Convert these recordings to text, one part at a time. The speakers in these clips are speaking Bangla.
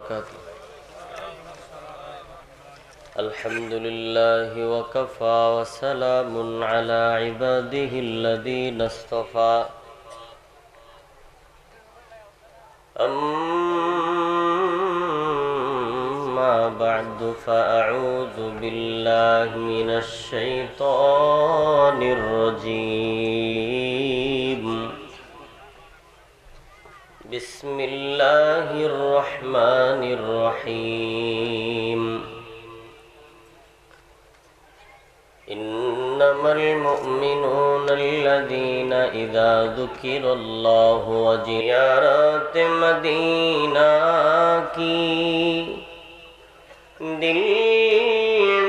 وبركاته. الحمد لله وكفى وسلام على عباده الذين اصطفى. أما بعد فأعوذ بالله من الشيطان الرجيم. بسم الله الرحمن الرحيم. إنما المؤمنون الذين إذا ذكر الله وجلت مدینہ کی دل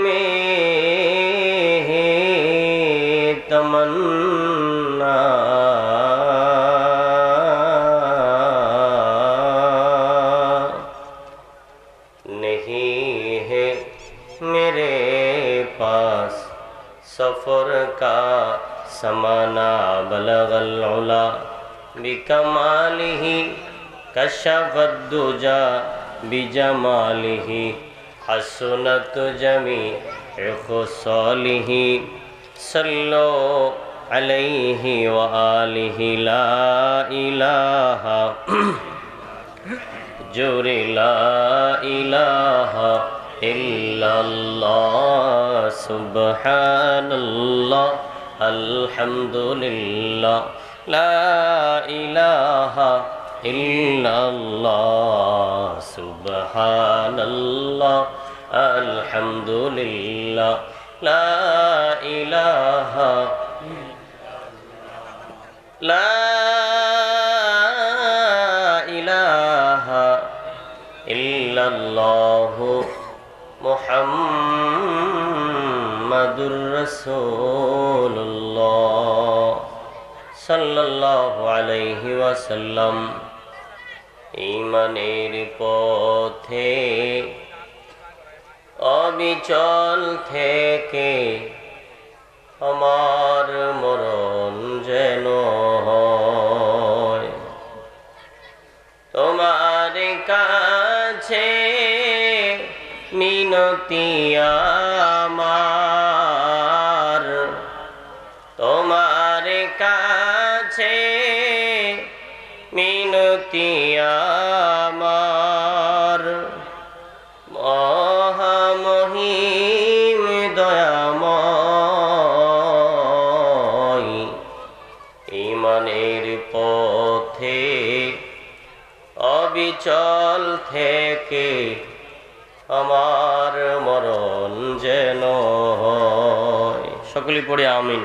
میں ہے تمنا نہیں ہے میرے پاس سفر کا سمانا بلغ العلا بکمالہ کشف الدجا بجمالہ حسنت جمیع خصالہ صلو علیہ وآلہ لا الہ جور لا الہ الا اللہ سبحان اللہ الحمدللہ لا الہ الا اللہ سبحان اللہ الحمدللہ لا الہ الا اللہ محمد رسول اللہ صلی اللہ علیہ وسلم. ঈমানের পথে অবিচল থেকে আমার মরণ যেন হয় তোমার কাছে মিনতি আমার তোমার কাছে মিনতি আমার মহামহিম দয়াময় ঈমানের পথে অবিচল থেকে আমার মরণ যেন হয়. সকলে পড়ে আমিন.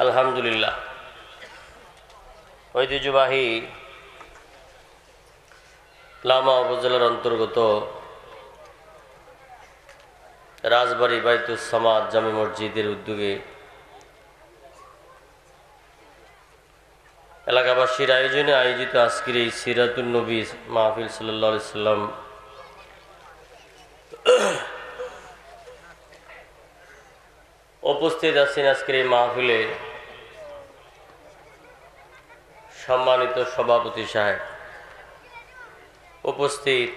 আলহামদুলিল্লাহ. ঐতিহ্যবাহী লামা উপজেলার অন্তর্গত রাজবাড়ী বাইতুস সামাদ জামে মসজিদের উদ্যোগে এলাকাবাসীর আয়োজনে আয়োজিত আজকের এই সিরাতুন নবী মাহফিল সাল্লাল্লাহু আলাইহি সাল্লাম উপস্থিত আছেন. আজকের এই মাহফিলে সম্মানিত সভাপতি সাহেব, উপস্থিত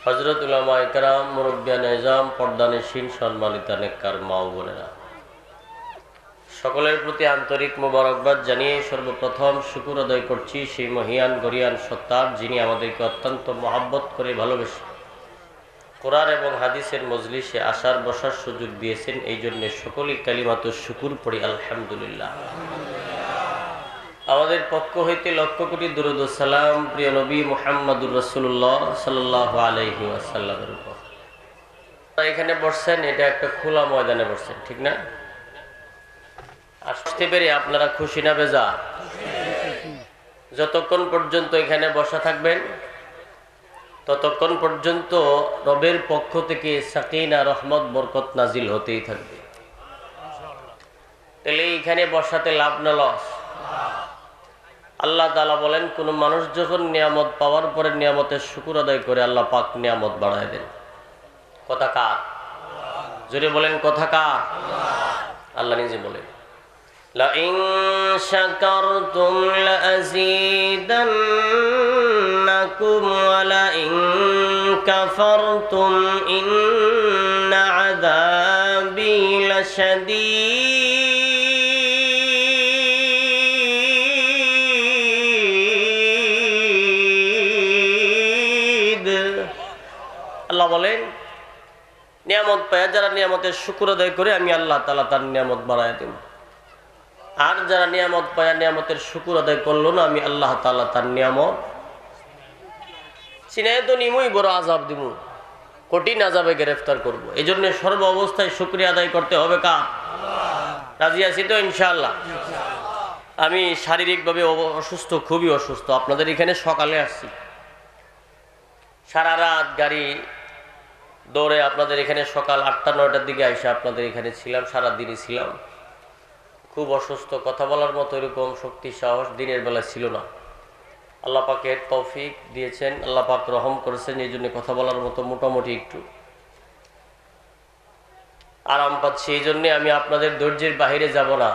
হযরত উলামা ইকরাম, মুরব্বিয়ান ইজাম, পর্দানশীন, সম্মানিত নেককার মা ও বোনেরা, সকলের প্রতি আন্তরিক মোবারকবাদ জানিয়ে সর্বপ্রথম শুকর আদায় করছি সেই মহিয়ান গরিয়ান সত্তার, যিনি আমাদেরকে অত্যন্ত মহাব্বত করে ভালোবেসে কোরআন এবং হাদিসের মজলিসে আসার বসার সুযোগ দিয়েছেন. এই জন্য সকলেই কালিমাতুশ শুকুর পড়ি আলহামদুলিল্লাহ. আমাদের পক্ষ হইতে লক্ষ কোটি দুরূদ ও সালাম প্রিয় নবী মুহাম্মদুর রাসূলুল্লাহ সাল্লাল্লাহু আলাইহি ওয়াসাল্লামের উপর. এখানে বসছেন, এটা একটা খোলা ময়দানে বসছেন, ঠিক না? আসতে পেরে আপনারা খুশি না বেজা? যতক্ষণ পর্যন্ত এখানে বসা থাকবেন ততক্ষণ পর্যন্ত রবের পক্ষ থেকে সাকিনা, রহমত, বরকত নাজিল হতেই থাকবে. তাহলে এইখানে বসাতে লাভ না লস? আল্লাহ তাআলা বলেন, কোন মানুষ যখন নিয়ামত পাওয়ার পরে নিয়ামতের শুকর আদায় করে আল্লাহ পাক নিয়ামত বাড়ায় দেন। কথা কার? জোরে বলেন, কথা কার? আল্লাহ নিজে বলেন। لئن شكرتم لأزيدنكم ولئن كفرتم إن عذابي لشديد আল্লাহ বলেন নিয়ামত পায় যারা নিয়ামতের শুকর আদায় করে আমি আল্লাহ তাআলা তার নিয়ামত বাড়ায় দেব আর যারা নিয়ামত পায় নিয়ামতের শুকর আদায় করলো না আমি আল্লাহ তাআলা তার নিয়ামত চিনায় তো নিমুই বড় আযাব দিমু কঠিন আযাবে গ্রেফতার করব এইজন্য সর্ব অবস্থায় শুকরিয়া আদায় করতে হবে কা রাজি আছি তো ইনশাআল্লাহ আমি শারীরিকভাবে অসুস্থ খুবই অসুস্থ আপনাদের এখানে সকালে আসছি সারা রাত গাড়ি দৌড়ে আপনাদের এখানে সকাল ৮টা-৯টার দিকে আইসা আপনাদের এখানে ছিলাম সারা দিনই ছিলাম খুব অসুস্থ কথা বলার মতো এরকম শক্তি সাহস দিনের বেলা ছিল না আল্লাহ পাকের তৌফিক দিয়েছেন আল্লাহ পাক রহম করেছেন এই জন্য কথা বলার মতো মোটামুটি একটু আরাম পাচ্ছি এই জন্যে আমি আপনাদের ধৈর্যের বাহিরে যাব না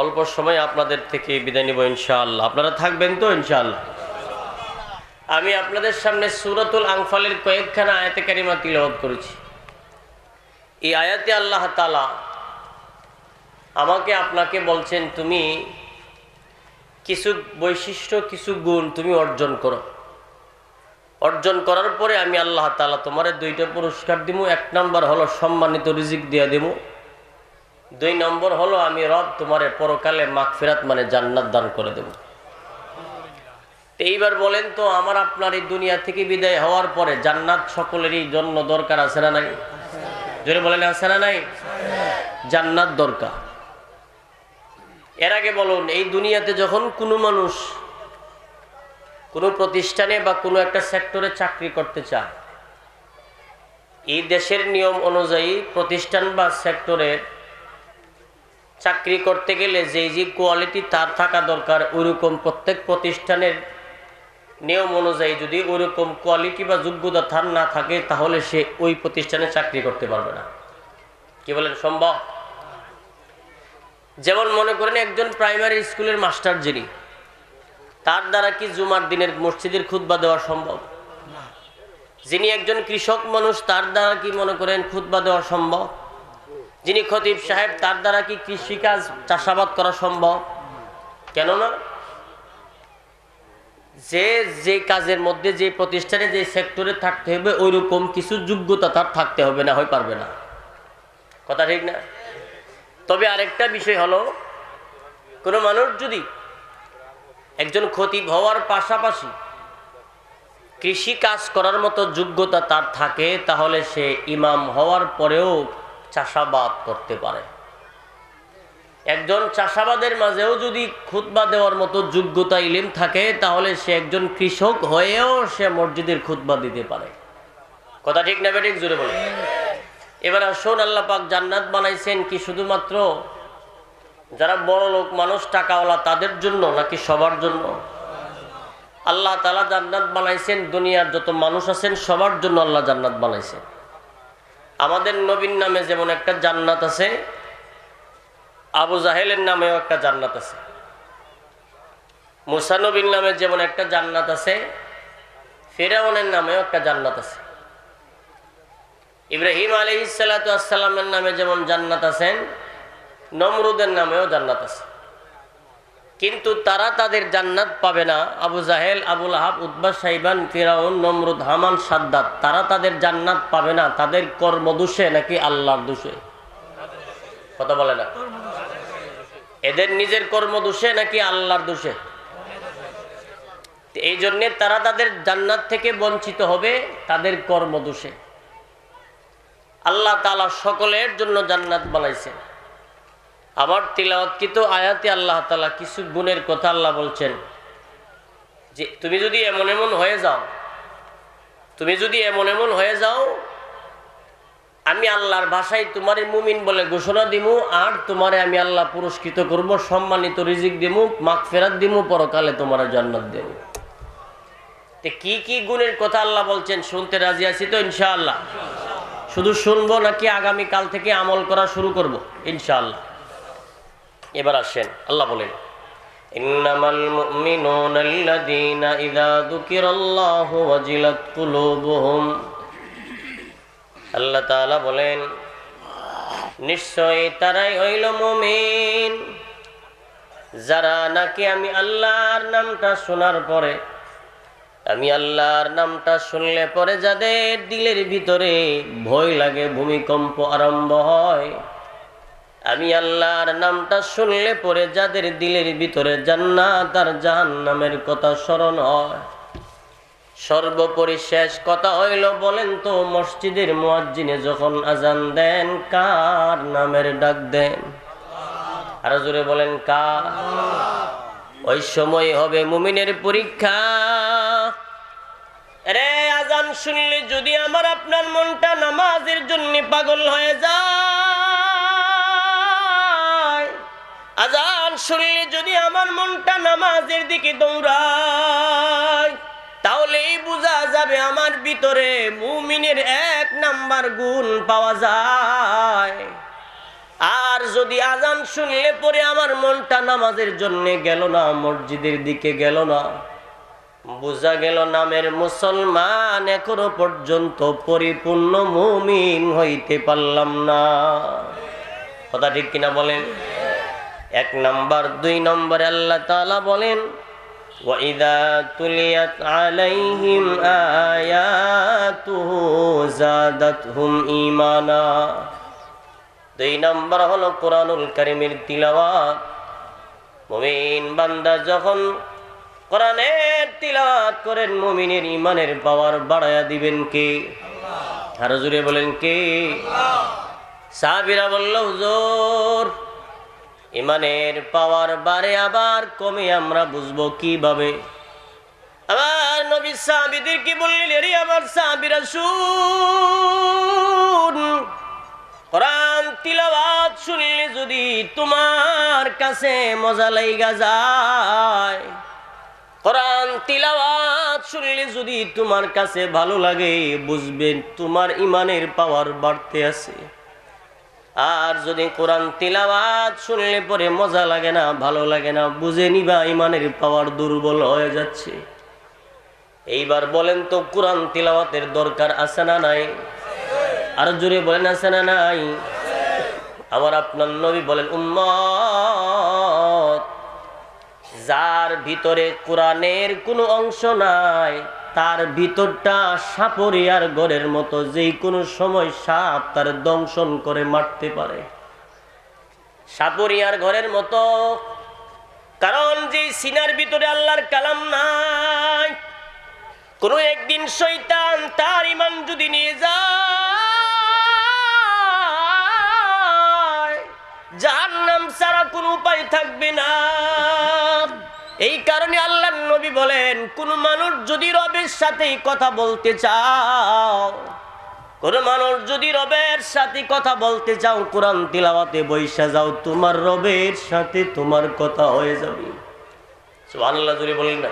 অল্প সময় আপনাদের থেকে বিদায় নিব ইনশাআল্লাহ আপনারা থাকবেন তো ইনশাআল্লাহ আমি আপনাদের সামনে সূরাতুল আনফালের কয়েকখানা আয়াতে কারিমা তিলাওয়াত করেছি এই আয়াতে আল্লাহ তাআলা আমাকে আপনাকে বলছেন তুমি কিছু বৈশিষ্ট্য কিছু গুণ তুমি অর্জন করো অর্জন করার পরে আমি আল্লাহ তাআলা তোমারে দুইটা পুরস্কার দিব এক নাম্বার হলো সম্মানিত রিজিক দিয়া দেব দুই নম্বর হলো আমি রব তোমারে পরকালে মাগফিরাত মানে জান্নাত দান করে দেব এইবার বলেন তো আমার আপনার এই দুনিয়া থেকে বিদায় হওয়ার পরে জান্নাত সকলেরই জন্য দরকার আছে না নাই জোরে বলেন আছে না নাই জান্নাত দরকার এর আগে বলুন এই দুনিয়াতে যখন কোনো মানুষ কোনো প্রতিষ্ঠানে বা কোনো একটা সেক্টরে চাকরি করতে চায় এই দেশের নিয়ম অনুযায়ী প্রতিষ্ঠান বা সেক্টরে চাকরি করতে গেলে যে যে কোয়ালিটি তার থাকা দরকার ওইরকম প্রত্যেক প্রতিষ্ঠানের নিয়ম অনুযায়ী যদি ওইরকম কোয়ালিটি বা যোগ্যতা তার না থাকে তাহলে সে ওই প্রতিষ্ঠানে চাকরি করতে পারবে না কি বলেন সম্ভব যেমন মনে করেন একজন প্রাইমারি স্কুলের মাস্টার যিনি তার দ্বারা কি জুমার দিনের মসজিদের খুতবা দেওয়া সম্ভব যিনি একজন কৃষক মানুষ তার দ্বারা কি মনে করেন খুতবা দেওয়া সম্ভব যিনি খতিব সাহেব তার দ্বারা কি কৃষিকাজ চাষাবাদ করা সম্ভব কেননা যে যে কাজের মধ্যে যে প্রতিষ্ঠানে যে সেক্টরে থাকতে হবে ওইরকম কিছু যোগ্যতা তার থাকতে হবে না হয় পারবে না কথা ঠিক না তবে আরেকটা বিষয় হলো কোনো মানুষ যদি একজন খতিব হওয়ার পাশাপাশি কৃষি কাজ করার মতো যোগ্যতা তার থাকে তাহলে সে ইমাম হওয়ার পরেও চাষাবাদ করতে পারে একজন চাষাবাদের মাঝেও যদি খুতবা দেওয়ার মতো যোগ্যতা ইলম থাকে তাহলে সে একজন কৃষক হয়েও সে মসজিদের খুতবা দিতে পারে কথা ঠিক না বেঠিক জোরে বলে এবার আসুন আল্লাহ পাক জান্নাত বানাইছেন কি শুধুমাত্র যারা বড় লোক মানুষ টাকাওয়ালা তাদের জন্য নাকি সবার জন্য আল্লাহ তাআলা জান্নাত বানাইছেন দুনিয়ার যত মানুষ আছেন সবার জন্য আল্লাহ জান্নাত বানাইছেন আমাদের নবীর নামে যেমন একটা জান্নাত আছে আবু জাহেলের নামেও একটা জান্নাত আছে মুসা নবীর নামে যেমন একটা জান্নাত আছে ফিরআউনের নামেও একটা জান্নাত আছে ইব্রাহিম আলাইহিস সালাতু ওয়াস সালামের নামে যেমন জান্নাত আছেন নমরুদের নামেও জান্নাত আছে কিন্তু তারা তাদের জান্নাত পাবে না আবু জাহেল আবু লাহাব উতবা শাইবান ফিরআউন নমরুদ হামান সাদ্দাত তারা তাদের জান্নাত পাবে না তাদের কর্ম দোষে নাকি আল্লাহর দোষে কথা বলে না এদের নিজের কর্ম দোষে নাকি আল্লাহর দোষে এই জন্য তারা তাদের জান্নাত থেকে বঞ্চিত হবে তাদের কর্ম দোষে আল্লাহ তাআলা সকলের জন্য জান্নাত বানাইছেন আবার তিলাওয়াতকৃত আয়াতে আল্লাহ তাআলা কিছু গুণের কথা আল্লাহ বলছেন যে তুমি যদি এমন এমন হয়ে যাও আমি আল্লাহর ভাষায় তোমারে মুমিন বলে ঘোষণা দিমু আর তোমারে আমি আল্লাহ পুরস্কৃত করব সম্মানিত রিজিক দিমু মাগফিরাত দিমু পরকালে তোমারে জান্নাত দেব তে কি কি গুণের কথা আল্লাহ বলছেন শুনতে রাজি আছি তো ইনশাআল্লাহ শুধু শুনবো নাকি আগামী কাল থেকে আমল করা শুরু করব ইনশাআল্লাহ এবার আসেন, আল্লাহ বলেন ইন্নামাল মুমিনুনা আল্লাযীনা ইযা যুকিরাল্লাহু ওয়াজিলাত কুলুবুহুম। আল্লাহ তাআলা বলেন নিশ্চয়ই তারাই হইল মুমিন যারা নাকি আমি আল্লাহর নামটা শোনার পরে, আমি আল্লাহর নামটা শুনলে পরে যাদের দিলের ভিতরে ভয় লাগে, ভূমিকম্প আরম্ভ হয়, আমি আল্লাহর নামটা শুনলে পরে যাদের দিলের ভিতরে জান্নাত আর জাহান্নামের কথা স্মরণ হয়। সর্বোপরি শেষ কথা হইল, বলেন তো মসজিদের মুয়াজ্জিনে যখন আজান দেন কার নামের ডাক দেন? আরো জোরে বলেন কার? ওই সময় হবে মুমিনের পরীক্ষা। রে আজান শুনলে যদি আমার আপনার মনটা নামাজের জন্য পাগল হয়ে যায়, আজান শুনলে যদি আমার মনটা নামাজের দিকে দৌড়ায়, তাহলেই বোঝা যাবে আমার ভিতরে মুমিনের 1 নাম্বার গুণ পাওয়া যায়। আর যদি আজান শুনলে পরে আমার মনটা নামাজের জন্য গেল না, মসজিদের দিকে গেল না, বোঝা গেল নামের মুসলমান, এখনো পর্যন্ত পরিপূর্ণ মুমিন হইতে পারলাম না। কথা ঠিক কিনা বলেন? 1 নাম্বার। 2 নম্বরে আল্লাহ তাআলা বলেন ওয়াইদা তুলিয়াত আলাইহিম আয়াতুহু যাদাতহুম ঈমানা। 2 নম্বর হলো কোরআনুল কারীমের তিলাওয়াত। মুমিন বান্দা যখন কোরআনের তিলাওয়াত করেন, মুমিনের ঈমানের পাওয়ার বাড়ায়া দিবেন কে? আল্লাহ। আরো জোরে বলেন কে? আল্লাহ। সাহাবীরা বলল হুজুর ঈমানের পাওয়ার বাড়ে আবার কমে, আমরা বুঝবো কিভাবে? আবার নবী সাহাবীদেরকে বললেন, এরে আমার সাহাবীরা শুন, কোরআন তিলাওয়াত শুনলে যদি তোমার কাছে মজা লাইগা যায়, কোরআন তিলাওয়াত শুনলে যদি তোমার কাছে ভালো লাগে, বুঝবেন তোমার ঈমানের পাওয়ার বাড়তে আছে। আর যদি কোরআন তিলাওয়াত শুনলে পরে মজা লাগে না, ভালো লাগে না, বুঝে নিবা ঈমানের পাওয়ার দুর্বল হয়ে যাচ্ছে। এইবার বলেন তো কোরআন তিলাওয়াতের দরকার আছে না নাই? আর জোরে বলেন আছে না নাই? আমার আপনার নবী বলেন উম্মত যার ভিতরে কোরআনের কোনো অংশ নাই, তার ভিতরটা সাপরিয়ার ঘরের মতো, যেই কোনো সময় সাপ তার দংশন করে মারতে পারে। সাপরিয়ার ঘরের মতো, কারণ যে সিনার ভিতরে আল্লাহর কালাম নাই, কোনো একদিন শয়তান তার ঈমান যদি নিয়ে যায়, জাহান্নাম ছাড়া কোনো উপায় থাকবে না। এই কারণে আল্লাহর নবী বলেন, কোন মানুষ যদি রবের সাথে কথা বলতে চাও, কোন মানুষ যদি রবের সাথে কথা বলতে চাও, কোরআন তিলাওয়াতে বইসা যাও, তোমার রবের সাথে তোমার কথা হয়ে যাবে। সুবহানাল্লাহ জোরে বলেন না?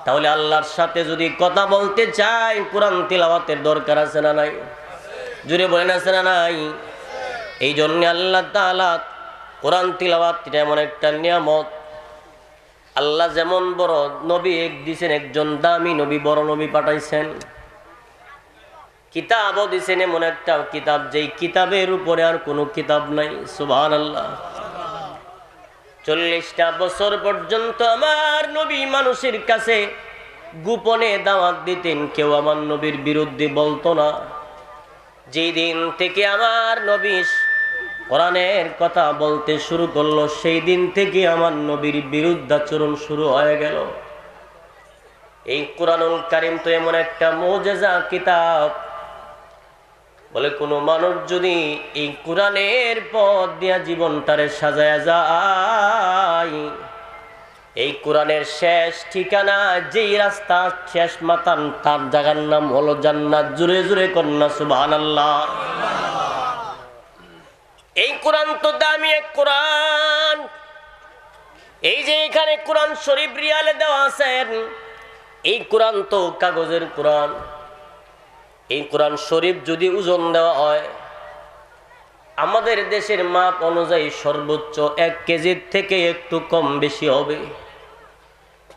তাহলে আল্লাহর সাথে যদি কথা বলতে চাই, কোরআন তিলাওয়াতের দরকার আছে না নাই? জোরে বলেন আছে না নাই? এই জন্য আল্লাহ তাআলা কোরআন তিলাওয়াত এমন একটা নিয়ামত। আল্লাহ যেমন বড় নবী দিয়েছেন, একজন দামি নবী, বড় নবী পাঠাইছেন, কিতাবও দিয়েছেন এমন একটা কিতাব, যেই কিতাবের উপরে আর কোনো কিতাব নাই। সুবহানাল্লাহ। 40টা বছর পর্যন্ত আমার নবী মানুষের কাছে গোপনে দাওয়াত দিতেন, কেউ আমার নবীর বিরুদ্ধে বলতো না। যেই দিন থেকে আমার নবী কোরআনের কথা বলতে শুরু করলো, সেই দিন থেকে আমার নবীর বিরুদ্ধাচরণ শুরু হয়ে গেল। এই কোরআনুল কারীম তো এমন একটা মুজিজা কিতাব, বলে কোনো মানুষ যদি এই কোরআনের পথ দিয়া জীবনটারে সাজায়া যায়, এই কোরআনের শেষ ঠিকানা, যেই রাস্তা শেষ মাতান, তার জায়গার নাম হলো জান্নাত। জুড়ে জুড়ে কন্যা সুবহানাল্লাহ। এই কোরআন তো দামি এক কোরআন। এই যে এখানে কোরআন শরীফ রিয়ালে দেওয়া আছেন, এই কোরআন তো কাগজের কোরআন। এই কোরআন শরীফ যদি ওজন দেওয়া হয়, আমাদের দেশের মাপ অনুযায়ী সর্বোচ্চ 1 কেজির থেকে একটু কম বেশি হবে।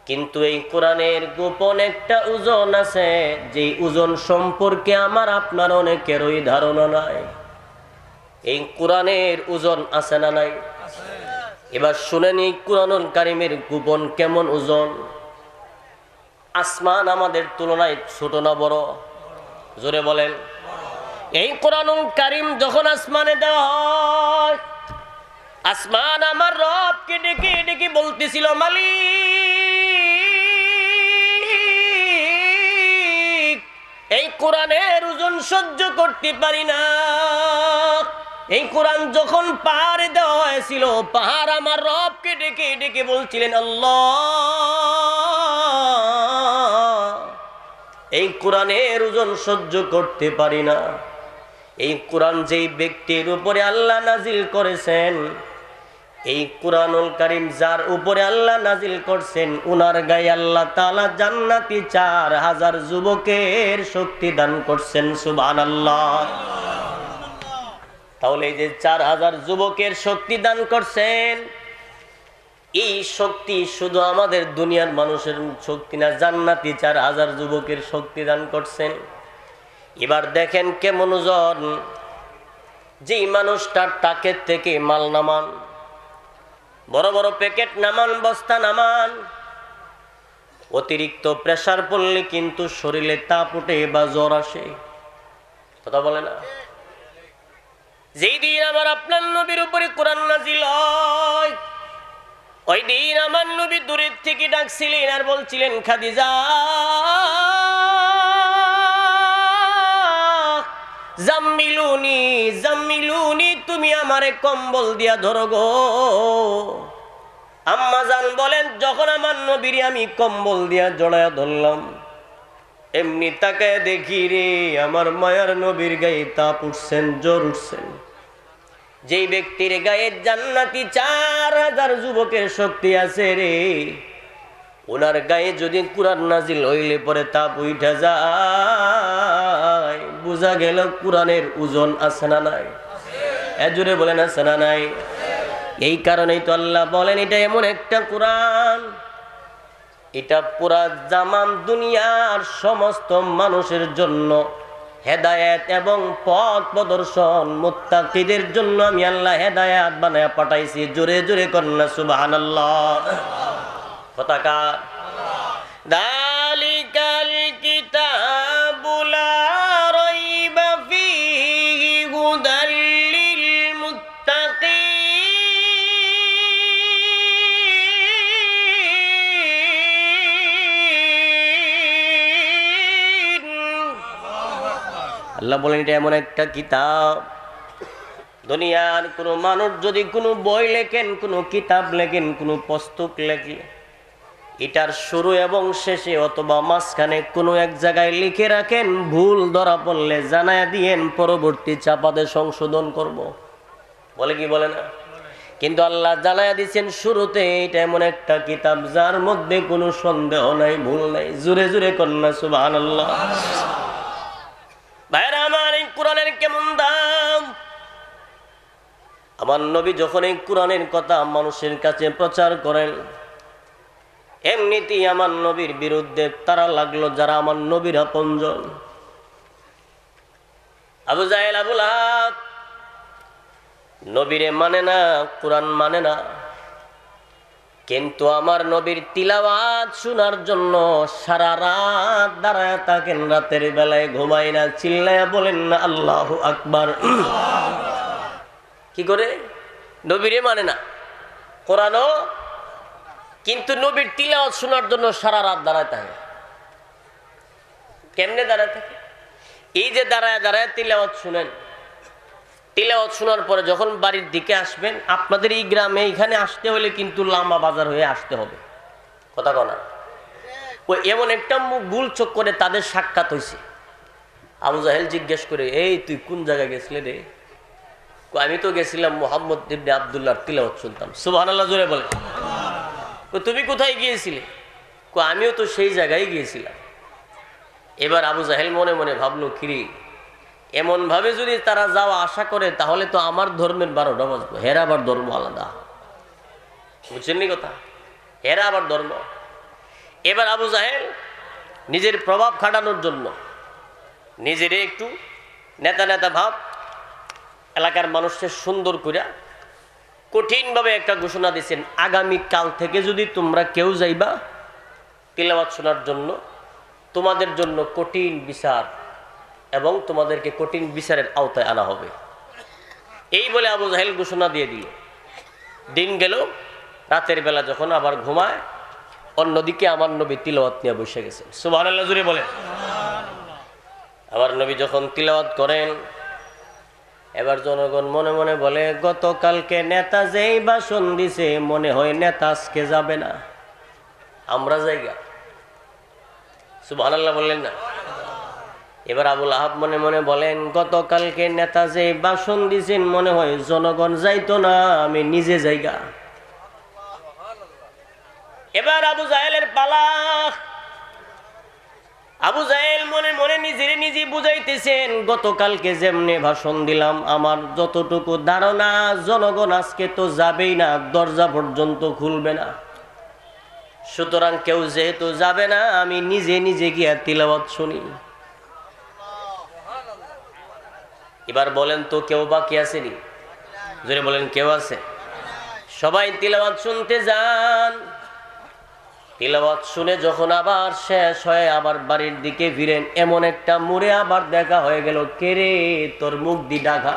কিন্তু এই কোরআনের গোপন একটা ওজন আছে, যেই ওজন সম্পর্কে আমার আপনার অনেকেরই ধারণা নাই। এই কোরআনের ওজন আছে না নাই? এবার শুনেন এই কোরআনুল কারীমের গোপন কেমন ওজন। আসমান আমাদের তুলনায় ছোট না বড়? জোরে বলেন। এই কোরআনুল কারীম যখন আসমানে দেওয়া হয়, আসমান আমার রবকে ডেকে ডেকে বলতেছিল, মালিক, এই কোরআনের ওজন সহ্য করতে পারি না। এই কোরআন যখন পাহাড়ে দেওয়া হয়েছিল, পাহাড় আমার রবকে ডেকে ডেকে বলছিলেন, আল্লাহ, এই কোরআনের ওজন সহ্য করতে পারি না। এই কোরআন যেই ব্যক্তির উপরে আল্লাহ নাজিল করেছেন, এই কোরআনুল কারীম যার উপরে আল্লাহ নাজিল করছেন, উনার গায়ে আল্লাহ তাআলা জান্নাতি 4000 যুবকের শক্তি দান করছেন। সুবহানাল্লাহ। তাহলে এই যে 4000 যুবকের শক্তি দান করছেন, এই শক্তি শুধু আমাদের দুনিয়ার মানুষের শক্তি না, জান্নাতি 4000 যুবকের শক্তি দান করছেন। এবার দেখেন কেমন ওজন। যেই মানুষটার টাকের থেকে মাল নামান, বড় বড় প্যাকেট নামান, বস্তা নামান, অতিরিক্ত প্রেসার পড়লে কিন্তু শরীরে তাপ উঠে বা জ্বর আসে, কথা বলে না? যেই দিন আমার আপনার নবীর উপরে কোরআন নাজিল হয়, ওই দিন আমার নবী দূরের থেকে ডাকছিলেন আর বলছিলেন, খাদিজা, জাম্মিলুনি জাম্মিলুনি, তুমি আমারে কম্বল দিয়া ধরো গো। আম্মা জান বলেন, যখন আমার নবীরে আমি কম্বল দিয়া জড়ায়া ধরলাম, এমনি তাকায় দেখি রে, আমার মায়ার নবীর গায়ে তাপ উঠছেন, জ্বর উঠছেন। যেই ব্যক্তির গায়ে জান্নাতি 4000 যুবকের শক্তি আছে রে, ওনার গায়ে যদি কোরআন নাজিল হইলে পরে তাপ উঠা যায়, বুঝা গেল কোরআনের ওজন আছে না নাই? জোরে বলেন আছে না নাই? এই কারণেই তো আল্লাহ বলেন, এটা এমন একটা কোরআন, এটা পুরা জামান দুনিয়ার সমস্ত মানুষের জন্য হেদায়েত এবং পথ প্রদর্শন। মুত্তাকিদের জন্য আমি আল্লাহ হেদায়েত বানায়া পাঠাইছি। জোরে জোরে কন্যা সুবহানাল্লাহ। পতাকা দালিকাল কিতাবু লা রাইবা ফীহি হুদাল লিল মুত্তাকিন। আল্লাহ বলেন, এটা এমন একটা কিতাব, দুনিয়ার কোনো মানুষ যদি কোনো বই লেখেন, কোনো কিতাব লেখেন, কোনো পুস্তক লেখেন, এটার শুরু এবং শেষে অথবা মাঝখানে কোনো এক জায়গায় লিখে রাখেন, ভুল ধরা পড়লে জানায়া দিয়েন, পরবর্তী চাপাতে সংশোধন করব। বলে কি বলে না? কিন্তু আল্লাহ জানায়া দিচ্ছেন শুরুতে, এটা এমন একটা কিতাব যার মধ্যে কোনো সন্দেহ নাই, ভুল নাই। জোরে জোরে কন্যা সুবহানাল্লাহ। ভাইরা আমার, এই কোরআনের কেমন দাম! আমার নবী যখন এই কোরআনের কথা মানুষের কাছে প্রচার করেন, এমনিতেই আমার নবীর বিরুদ্ধে তারা লাগলো যারা আমার নবীর আপনজন। আবু জাহেল, আবু লাহাব নবীরে মানে না, কোরআন মানে না, কিন্তু আমার নবীর তিলাওয়াত শোনার জন্য সারা রাত দাঁড়ায় থাকেন, রাতের বেলায় ঘুমায় না, চিল্লায়া বলেন না আল্লাহু আকবার। কি করে? নবীরে মানে না, কোরআনও, কিন্তু নবীর তিলাওয়াত শোনার জন্য সারা রাত দাঁড়ায় থাকে। কেমনে দাঁড়ায় থাকে? এই যে দাঁড়ায় দাঁড়ায় তিলাওয়াত শুনেন, তিলাওয়াত শোনার পরে যখন বাড়ির দিকে আসবেন, আপনাদের এই গ্রামে এখানে আসতে হলে কিন্তু লামা বাজার হয়ে আসতে হবে, কথা কনা। ওই এমন একটা মুখ গুল চোখ করে তাদের সাক্ষাৎ হয়েছে। আবু জাহেল জিজ্ঞেস করে, এই তুই কোন জায়গায় গেছিলে রে? আমি তো গেছিলাম মুহাম্মদ ইবনে আব্দুল্লাহর তিলাওয়াত শুনতাম। সুবহানাল্লাহ, জোরে বলে। তুমি কোথায় গিয়েছিলে? আমিও তো সেই জায়গায় গিয়েছিলাম। এবার আবু জাহেল মনে মনে ভাবলো, কিরে, এমনভাবে যদি তারা যাওয়া আশা করে তাহলে তো আমার ধর্মের 12টা বাজবে, হেরা আবার ধর্ম আলাদা। বুঝছেন নি কথা? হেরা আবার ধর্ম। এবার আবু জাহেল নিজের প্রভাব খাটানোর জন্য নিজের একটু নেতা নেতা ভাব, এলাকার মানুষকে সুন্দর করে কঠিনভাবে একটা ঘোষণা দিচ্ছেন, আগামী কাল থেকে যদি তোমরা কেউ যাইবা তিলাওয়াত শোনার জন্য, তোমাদের জন্য কঠিন বিচার এবং তোমাদেরকে কঠিন বিচারের আওতায় আনা হবে। এই বলে আবু জাহেল ঘোষণা দিয়ে দিল। দিন গেল, রাতের বেলা যখন আবার ঘুমায়, অন্যদিকে আমার নবী তিলাওয়াত নিয়ে বসে গেছেন। সুবহানাল্লাহ জুড়ে বলেন। আমার নবী যখন তিলাওয়াত করেন, এবার জনগণ মনে মনে বলে, গতকালকে নেতা যেই ভাষণ দিছে মনে হয় নেতা আজকে যাবে না, আমরা যাইগা। সুবহানাল্লাহ বললেন না? এবার আবুল আহাব মনে মনে বলেন, গতকালকে নেতা যে ভাষণ দিছেন মনে হয় জনগণ যাইতো না, আমি নিজে যাইগা। এবার আবু জাহেলের পালা। আবু জাহেল মনে মনে নিজের নিজে বুঝাইতেছেন, গতকালকে যেমনে ভাষণ দিলাম, আমার যতটুকু ধারণা জনগণ আজকে তো যাবেই না, দরজা পর্যন্ত খুলবে না, সুতরাং কেউ যেহেতু যাবে না, আমি নিজে নিজে গিয়া তিলাওয়াত শুনি। এবার বলেন তো কেউ বাকি আসেনি? জোরে বলেন, কেউ আছে? সবাই তিলাওয়াত শুনতে যান। তিলাওয়াত শুনে যখন আবার শেষ হয়ে আবার বাড়ির দিকে ফিরেন, এমন একটা মোড়ে আবার দেখা হয়ে গেল, কে রে তোর মুখ দি ডাকা,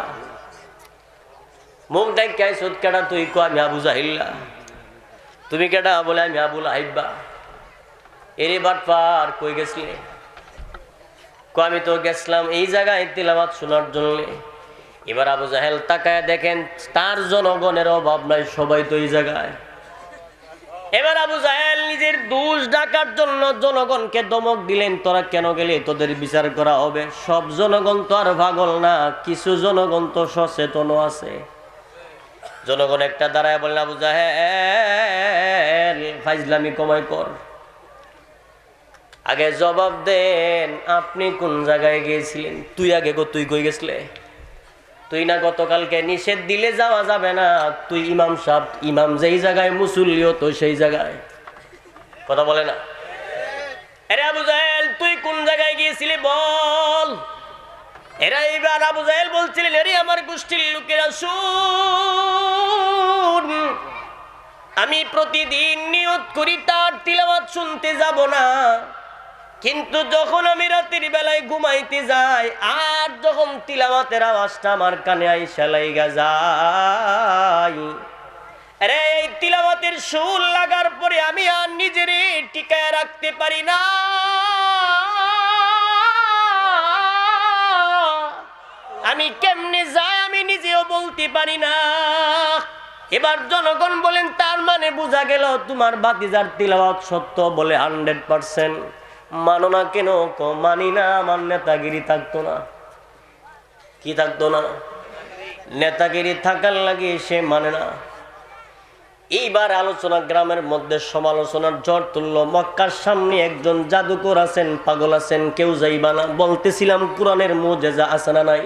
মুখ ডাকাই সুদ কেডা? তুই কো আমি আবু জাহিল্লা। তুমি কেডা? বলে আমি আবুল আহিব্বা। এরে বাটপার, কই গেছিলে? কো আমি তো গেছিলাম এই জায়গায় তিলাওয়াত শোনার জন্য। এবার আবু জাহেল তাকায় দেখেন তার জনগণের অভাব নাই, সবাই তো এই জায়গায়। এবার আবু জাহেল নিজের দোষ ঢাকার জন্য জনগণকে ধমক দিলেন, তোরা কেন গেলে? তোদের বিচার করা হবে। সব জনগণ তো আর পাগল না, কিছু জনগণ তো সচেতন আছে। জনগণ একটা দাঁড়ায় বললেন, আবু জাহেল ফাইজলামি কমাই কর, আগে জবাব দেন আপনি কোন জায়গায় গিয়েছিলেন? তুই আগে গো, তুই কই গেছলে? তুই না গতকালকে নিষেধ দিলে যাওয়া যাবে না, তুই ইমাম সাহেব, ইমাম যেই জায়গায় মুসল্লিও তো সেই জায়গায়। কথা বলে না? আরে আবু জাহেল তুই কোন জায়গায় গিয়েছিলি বল। এরা এইবার আবু জাহেল বলছিলেন, আরে আমার গোষ্ঠীর লোকেরা শুন, আমি প্রতিদিন নিয়ত করি তার তিলাওয়াত শুনতে যাব না, কিন্তু যখন আমি রাতের বেলায় ঘুমাইতে যাই আর যখন তিলাওয়াতের আওয়াজটা আমার কানে আইসা লাইগা যায়, আরে এই তিলাওয়াতের সুর লাগার পরে আমি আর নিজেরে টিকায় রাখতে পারি না, আমি কেমনে যাই আমি নিজেও বলতে পারি না। এবার জনগণ বলেন, তার মানে বোঝা গেল তোমার ভাতিজার তিলাওয়াত সত্য। বলে 100%। মানো না কেন? মানি না, আমার নেতাগিরি থাকতো না। কি থাকতো না? নেতাগিরি থাকার লাগে সে মানে না। এইবার আলোচনা গ্রামের মধ্যে সমালোচনার ঝড় তুলল। মক্কার সামনে একজন জাদুকর আছেন, পাগল আছেন, কেউ যাইবা না। বলতেছিলাম কোরআনের মুজিজা আছে না নাই?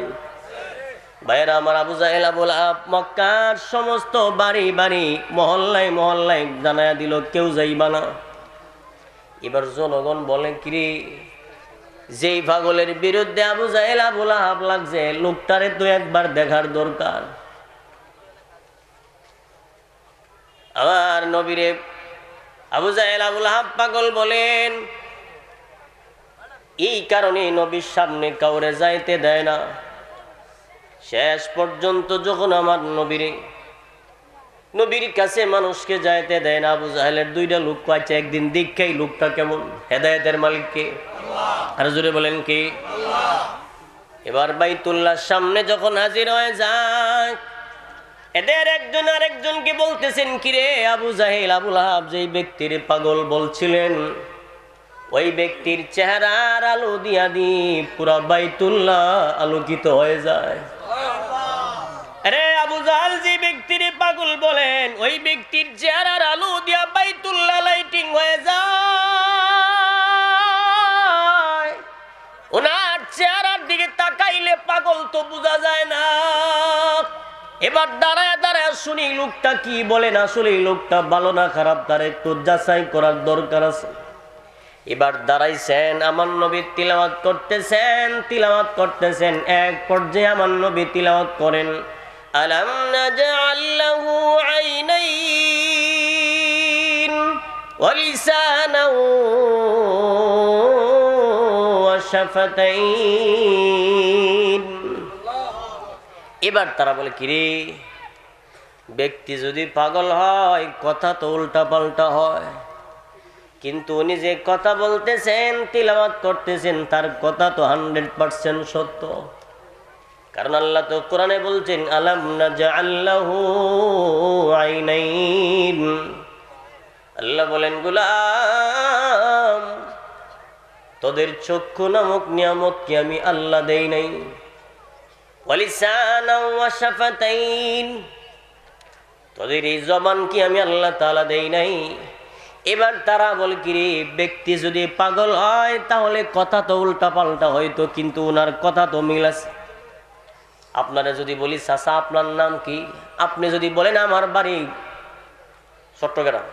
ভাইরা আমার, আবু জাহেল আবুল আহাব মক্কার সমস্ত বাড়ি বাড়ি মহল্লায় মহল্লায় জানায়া দিল কেউ যাইবা না। এবার জনগণ বলে, কিরে যেই পাগলের বিরুদ্ধে আবু জাহেল আবুল আহাব লাগছে, লোকটারে তো একবার দেখার দরকার। আমার নবীরে আবু জাহেল আবুল আহাব পাগল বলেন, এই কারণে নবীর সামনে কাউরে যাইতে দেয় না। শেষ পর্যন্ত যখন আমার নবীর কাছে মানুষকে যাইতে দেয় না, আবু জাহেলের দুইটা লোক আছে, একদিন দীক্ষাই লোকটা কেমন, হেদায়েতের মালিক কে? আর জোরে বলেন কে? এবার বাইতুল্লাহর সামনে যখন হাজির হয়ে যায়, এদের একজন আরেকজনকে বলতেছেন, কিরে আবু জাহেল আবুল আহাব যেই ব্যক্তির পাগল বলছিলেন, ওই ব্যক্তির চেহারার আলো দিয়া দি পুরা বাইতুল্লাহ আলোকিত হয়ে যায়। আরে আবু জাহেল যে ব্যক্তির পাগল বলেন, ওই ব্যক্তির চেহারার আলো দিয়া বাইতুল্লাহ লাইটিং হয়ে যায়। ওনার চেহারার দিকে তাকাইলে হইলে পাগল তো বোঝা যায় না। এবার দাঁড়ায় দাঁড়ায় শুনি লোকটা কি বলেন, আসলে এই লোকটা ভালো না খারাপ তার একটু যাচাই করার দরকার আছে। এবার দাঁড়াইছেন, আমার নবী তিলাওয়াত করতেছেন। এক পর্যায়ে আমার নবী তিলাওয়াত করেন, আলাম নাজআল লাহু আইনাইন ওয়া লিসানান ওয়া শাফাতাইন। এবার তারা বলে, কিরে, ব্যক্তি যদি পাগল হয় কথা তো উল্টা পাল্টা হয়, কিন্তু উনি যে কথা বলতেছেন তিলাওয়াত করতেছেন তার কথা তো 100% সত্য। কারণ আল্লাহ তো কোরআনে বলছেন, আলাম নাজআল লাহু আইনাইন। আল্লাহ বলেন, গোলাম, তোদের চক্ষু নামক নিয়ামত কি আমি আল্লাহ দেই নাই? ওয়া লিসানান ওয়া শাফাতাইন, তোদের এই জবান কি আমি আল্লাহ তাআলা দেই নাই? এবার তারা বলে, কিরে, ব্যক্তি যদি পাগল হয় তাহলে কথা তো উল্টা পাল্টা হয়তো, কিন্তু ওনার কথা তো মিল আছে। আপনারা যদি বলি, চাচা আপনার নাম কি? আপনি যদি বলেন আমার বাড়ি চট্টগ্রাম,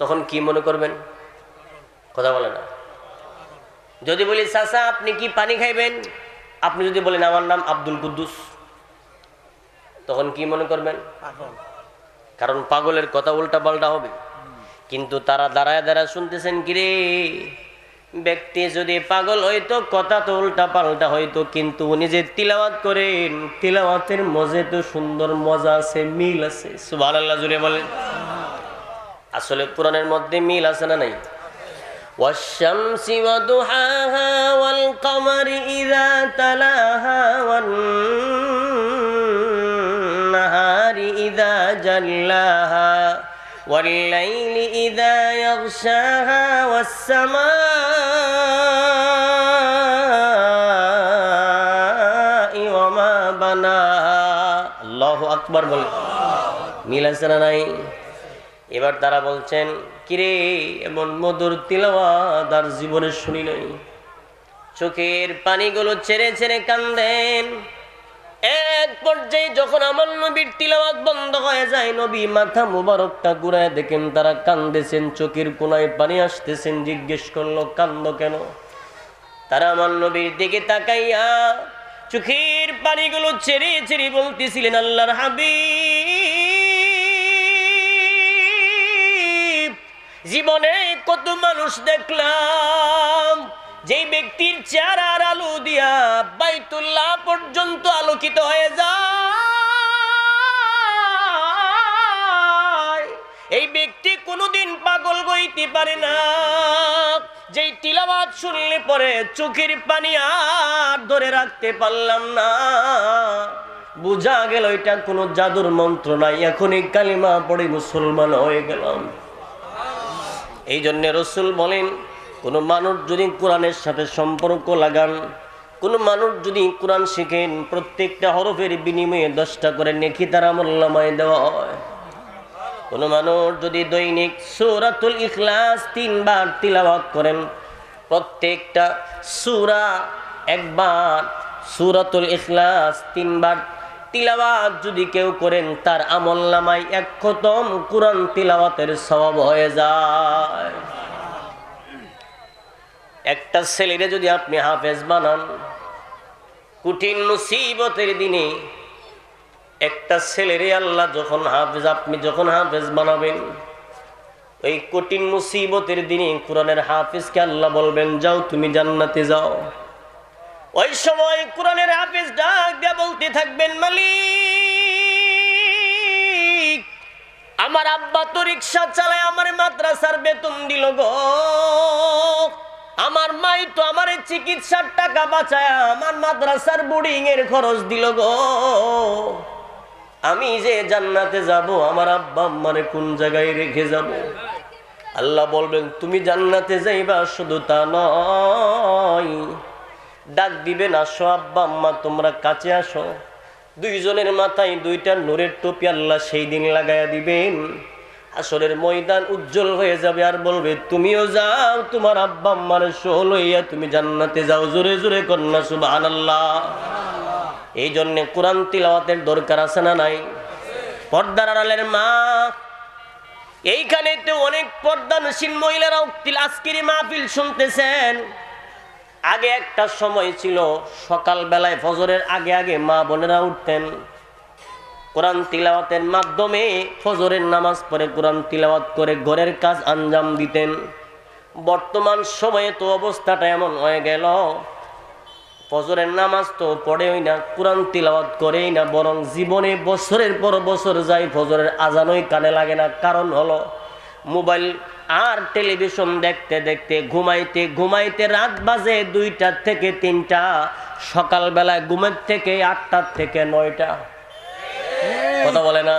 তখন কি মনে করবেন? কথা বলে না। যদি বলি, চাচা আপনি কি পানি খাইবেন? আপনি যদি বলেন আমার নাম আব্দুল কুদ্দুস, তখন কি মনে করবেন? কারণ পাগলের কথা উল্টা পাল্টা হবে। কিন্তু তারা দাঁড়ায় দাঁড়ায় শুনতেছেন, কিরে, ব্যক্তি যদি পাগল হইতো কথা তো উল্টা পাল্টা হইতো, কিন্তু উনি যে তিলাওয়াত করেন তিলাওয়াতের মজে তো সুন্দর মজা আছে, মিল আছে। সুবহানাল্লাহ জুড়ে বলেন। আসলে কোরআনের মধ্যে মিল আছে না নাই? ওয়াশ-শামসি ওয়া দুহাহা ওয়াল কমারি ইযা তালাহা ওয়ান নাহারি ইযা জাল্লাহা ওয়াল লাইলি ইযা ইয়াগশাহা ওয়াস সামাই ওয়া মা বানাহা। আল্লাহু আকবার বলে। মিল আছে না নাই? এবার তারা বলছেন, কিরে, এমন মধুর তিলাওয়াত আর জীবনে শুনি নাই। চোখের পানিগুলো ছেড়ে ছেড়ে কান্দেন। এক পর্যায়ে যখন আমার নবীর তিলাওয়াত বন্ধ হয়ে যায়, নবী মাথা মুবারকটা ঘুরায় দেখেন তারা কান্দেছেন, চোখের কোনায় পানি আসতেছেন। জিজ্ঞেস করলো, কান্দো কেন? তারা আমার নবীর দিকে তাকাইয়া চোখের পানিগুলো ছেড়ে ছেড়ে বলতেছিলেন, আল্লাহর হাবিব, জীবনে কত মানুষ দেখলাম যেই ব্যক্তির চেহারার আলো দিয়া বাইতুল্লাহ পর্যন্ত আলোকিত হয়ে যায়, এই ব্যক্তি কোনোদিন পাগল হইতে পারে না। যেই তিলাওয়াত শুনলে পরে চোখের পানি আর ধরে রাখতে পারলাম না, বুঝা গেল এটা কোনো জাদুর মন্ত্র নাই, এখনই কালিমা পড়ে মুসলমান হয়ে গেলাম। এই জন্য রাসূল বলেন, কোনো মানুষ যদি কোরআনের সাথে সম্পর্ক লাগান, কোনো মানুষ যদি কোরআন শিখেন, প্রত্যেকটা হরফের বিনিময়ে 10টা করে নেকি তার আমলনামায় দেওয়া হয়। কোনো মানুষ যদি দৈনিক সূরাতুল ইখলাস 3 বার তিলাওয়াত করেন, প্রত্যেকটা সূরা একবার, সূরাতুল ইখলাস 3 বার তিলাওয়াত যদি কেউ করেন, তার আমলনামায় 1 খতম কোরআন তিলাওয়াতের সওয়াব হয়ে যায়। একটা ছেলেরে যদি আপনি হাফেজ বানান, কঠিন মুসিবতের দিনে একটা ছেলেরে আল্লাহ যখন হাফেজ, আপনি যখন হাফেজ বানাবেন, ওই কঠিন মুসিবতের দিনে কোরআনের হাফেজকে আল্লাহ বলবেন, যাও তুমি জান্নাতে যাও। ওই সময় কোরআনের হাফেজ ডাক দিয়ে বলতে থাকবেন, মালিক, আমার আব্বা তো রিকশা চালায় আমার মাদ্রাসার বেতন দিল গো, আমার মাই তো আমার চিকিৎসার টাকা বাঁচায় আমার মাদ্রাসার বোর্ডিং এর খরচ দিল গো, আমি যে জান্নাতে যাব আমার আব্বা আম্মারে কোন জায়গায় রেখে যাব? আল্লাহ বলবেন, তুমি জান্নাতে যাইবা, শুধু তা নয়, ডাক দিবেন, আসো আব্বা আম্মা তোমরা কাছে আসো। দুইজনের মাথায় 2টা নূরের টুপি আল্লাহ সেই দিন লাগাইয়া দিবেন। আসরের ময়দান উজ্জ্বল হয়ে যাবে আর বলবে তুমিও যাও তোমার আব্বা আম্মার সহ লইয়া তুমি জান্নাতে যাও। জোরে জোরে কন্যা সুবহানাল্লাহ। এই জন্যে কোরআন তিলাওয়াতের দরকার আছে না নাই? পর্দার আড়ালের মা, এইখানে তো অনেক পর্দানশীল মহিলারাও আজকের মাহফিল শুনতেছেন। আগে একটা সময় ছিল সকাল বেলায় ফজরের আগে আগে মা বোনেরা উঠতেন, কোরআন তিলাওয়াতের মাধ্যমে ফজরের নামাজ পড়ে কোরআন তিলাওয়াত করে ঘরের কাজ আঞ্জাম দিতেন। বর্তমান সময়ে তো অবস্থাটা এমন হয়ে গেল, ফজরের নামাজ তো পড়েই না, কোরআন তিলাওয়াত করেই না, বরং জীবনে বছরের পর বছর যায় ফজরের আজানই কানে লাগে না। কারণ হলো মোবাইল আর টেলিভিশন দেখতে দেখতে ঘুমাইতে ঘুমাইতে রাত বাজে 2টা থেকে 3টা, সকালবেলায় ঘুমের থেকে 8টা থেকে 9টা। কথা বলে না?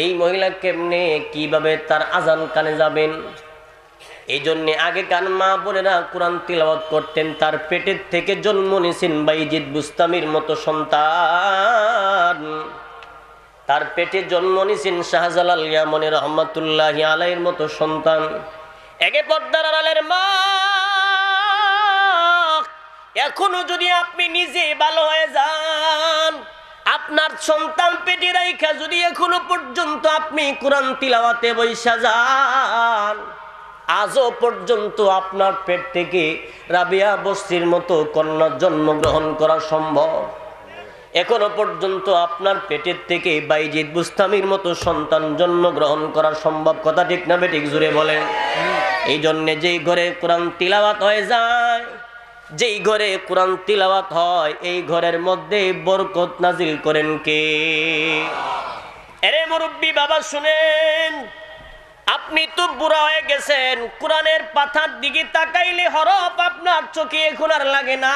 এই মহিলা কেমনে কিভাবে তার আজান কানে যাবেন? এই জন্যে আগেকার মা বোনেরা কোরআন তিলাওয়াত করতেন। তার পেটের থেকে জন্ম নিয়েছেন বাইজিদ বুস্তামির মতো সন্তান, তার পেটে জন্ম নিয়েছেন শাহজালাল ইয়ামানী রহমাতুল্লাহি আলাইহির মতো সন্তান। একে পর্দার আড়ালের মা, এখনো যদি আপনি নিজে ভালো হয়ে যান, আপনার সন্তান পেটে রাইখা যদি এখনো পর্যন্ত আপনি কোরআন তিলাওয়াতে বইসা যান, আজও পর্যন্ত আপনার পেট থেকে রাবিয়া বস্তির মতো কন্যা জন্মগ্রহণ করা সম্ভব। এখনো পর্যন্ত আপনার পেটের থেকে বাইজিদ বুস্তামির মতো সন্তান জন্মগ্রহণ করা সম্ভব। কথা ঠিক না বেঠিক? জুড়ে বলেন। এই জন্যে যেই ঘরে কোরআন তিলাওয়াত হয়ে যায়, যেই ঘরে কোরআন তিলাওয়াত হয়, এই ঘরের মধ্যে বরকত নাজিল করেন কে? এরে মুরব্বী বাবা শুনেন, আপনি তো বুড়া হয়ে গেছেন, কোরআনের পাতার দিকে তাকাইলে হরফ আপনার চোখে এখন আর লাগে না।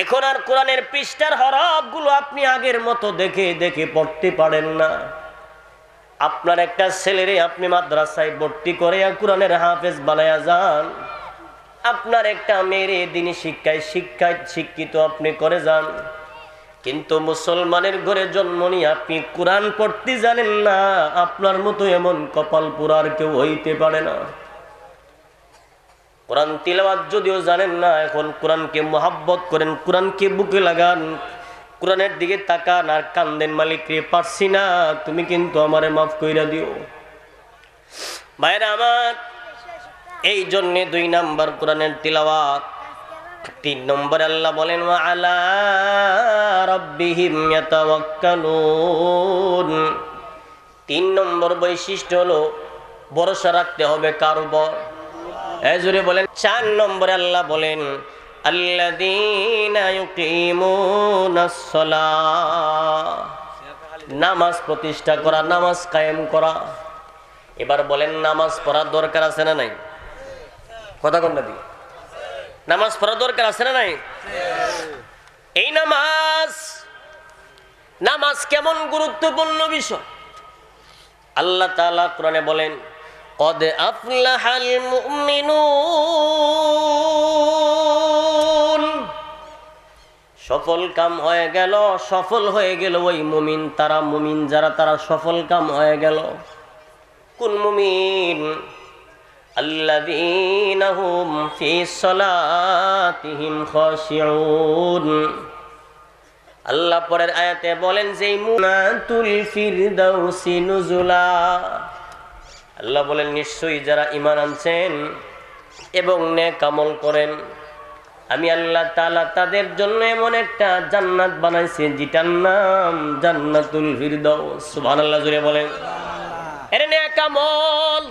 এখন আর কোরআনের পৃষ্ঠার হরফগুলো আপনি আগের মতো দেখে দেখে পড়তে পারেন না। আপনার একটা ছেলেরে আপনি মাদ্রাসায় ভর্তি করে কোরআনের হাফেজ বানায়া যান, আপনার একটা মেয়েরে দিনী শিক্ষায় শিক্ষিত আপনি করে যান, কিন্তু মুসলমানের ঘরে জন্ম নিয়ে আপনি কোরআন পড়তে জানেন না, আপনার মতো এমন কপাল পোড়ার কেউ হইতে পারে না। কোরআন তিলাওয়াত যদিও জানেন না, এখন কোরআনকে মোহাব্বত করেন, কোরআনকে বুকে লাগান, কোরআনের দিকে তাকান আর কান্দেন, মালিক রে পারছি না, তুমি কিন্তু আমারে মাফ কইরা দিও। ভাইরা আমার, এই জন্যে 2 নাম্বার কোরআনের তিলাওয়াত। 3 নম্বর আল্লাহ বলেন ওয়া আলা রাব্বিহিম ইয়াতাওয়াক্কালুন। 3 নম্বর বৈশিষ্ট্য হলো ভরসা রাখতে হবে কার উপর? জোরে বলেন। 4 নম্বরে আল্লাহ বলেন আল্লাযীনা ইউকিমুনাস সালাহ, নামাজ প্রতিষ্ঠা করা, নামাজ কায়েম করা। এবার বলেন নামাজ পড়ার দরকার আছে না নাই? কথা কোনটা দি? নামাজ পড়া দরকার আছে না নাই? এই নামাজ কেমন গুরুত্বপূর্ণ বিষয়। আল্লাহ তাআলা কোরআনে বলেন কদ আফলাহাল মুমিনুন, সফল কাম হয়ে গেল, সফল হয়ে গেল ওই মুমিন, তারা মুমিন যারা তারা সফল কাম হয়ে গেল। কোন মুমিন? আল্লাযীনা হুম ফী সালাতিহিম খাশিউন। আল্লাহ পরের আয়াতে বলেন যে মুনাতুল ফিরদাউসি নুজুলা, আল্লাহ বলেন নিশ্চয়ই যারা ঈমান আনছেন এবং নেক আমল করেন, আমি আল্লাহ তাআলা তাদের জন্য এমন একটা জান্নাত বানাইছি যেটার নাম জান্নাতুল ফিরদাউস। সুবহানাল্লাহ জোরে বলেন। এর নেক আমল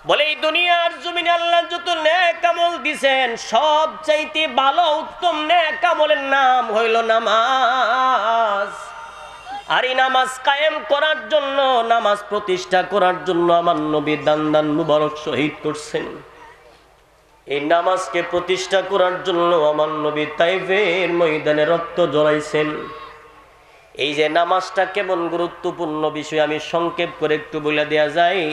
বলে এই দুনিয়ার জমিনে আল্লাহ যত নেক আমল দিবেন সব চাইতে ভালো উত্তম নেক আমলের নাম হইল নামাজ। আর এই নামাজ কায়েম করার জন্য, নামাজ প্রতিষ্ঠা করার জন্য আমার নবী দান মুবারক শহীদ করছেন। এই নামাজকে প্রতিষ্ঠা করার জন্য আমার নবী তাইফের ময়দানে রক্ত ঝরাইছেন। এই যে নামাজটা কেমন গুরুত্বপূর্ণ বিষয় আমি সংক্ষেপ করে একটু বলে দেয়া যায়।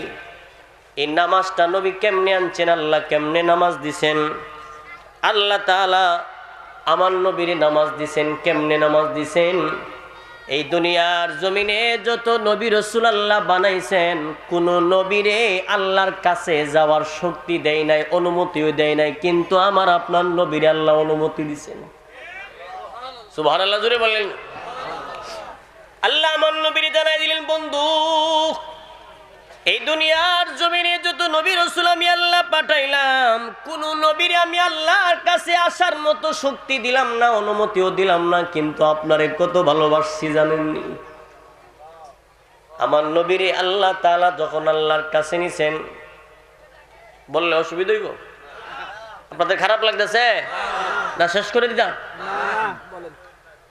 এই নামাজটা নবী কেমনে আনছেন, আল্লাহ কেমনে নামাজ দিছেন। আল্লাহ তাআলা আমার নবীর নামাজ দিছেন, কেমনে নামাজ দিছেন এই দুনিয়ার জমিনে যত নবী রাসূল আল্লাহ বানাইছেন, কোন নবীরে আল্লাহর কাছে যাওয়ার শক্তি দেয় নাই, অনুমতিও দেয় নাই, কিন্তু আমার আপনার নবীরে আল্লাহ অনুমতি দিয়েছেন। সুবহানাল্লাহ, জোরে বলেন। আল্লাহ আমার নবীরে জানাই দিলেন, বন্ধু এই দুনিয়ার জমিনে যত নবী রাসূল আমি আল্লাহ পাঠাইলাম, কোন নবীরে আমি আল্লাহর কাছে আসার মতো শক্তি দিলাম না, অনুমতিও দিলাম না, কিন্তু আপনারে কত ভালোবাসছি জানেননি? আমার নবীরে আল্লাহ তাআলা যখন আল্লাহর কাছে নিছেন, বললে অসুবিধা হইব? আপনাদের খারাপ লাগতেছে না? শেষ করে দিতাম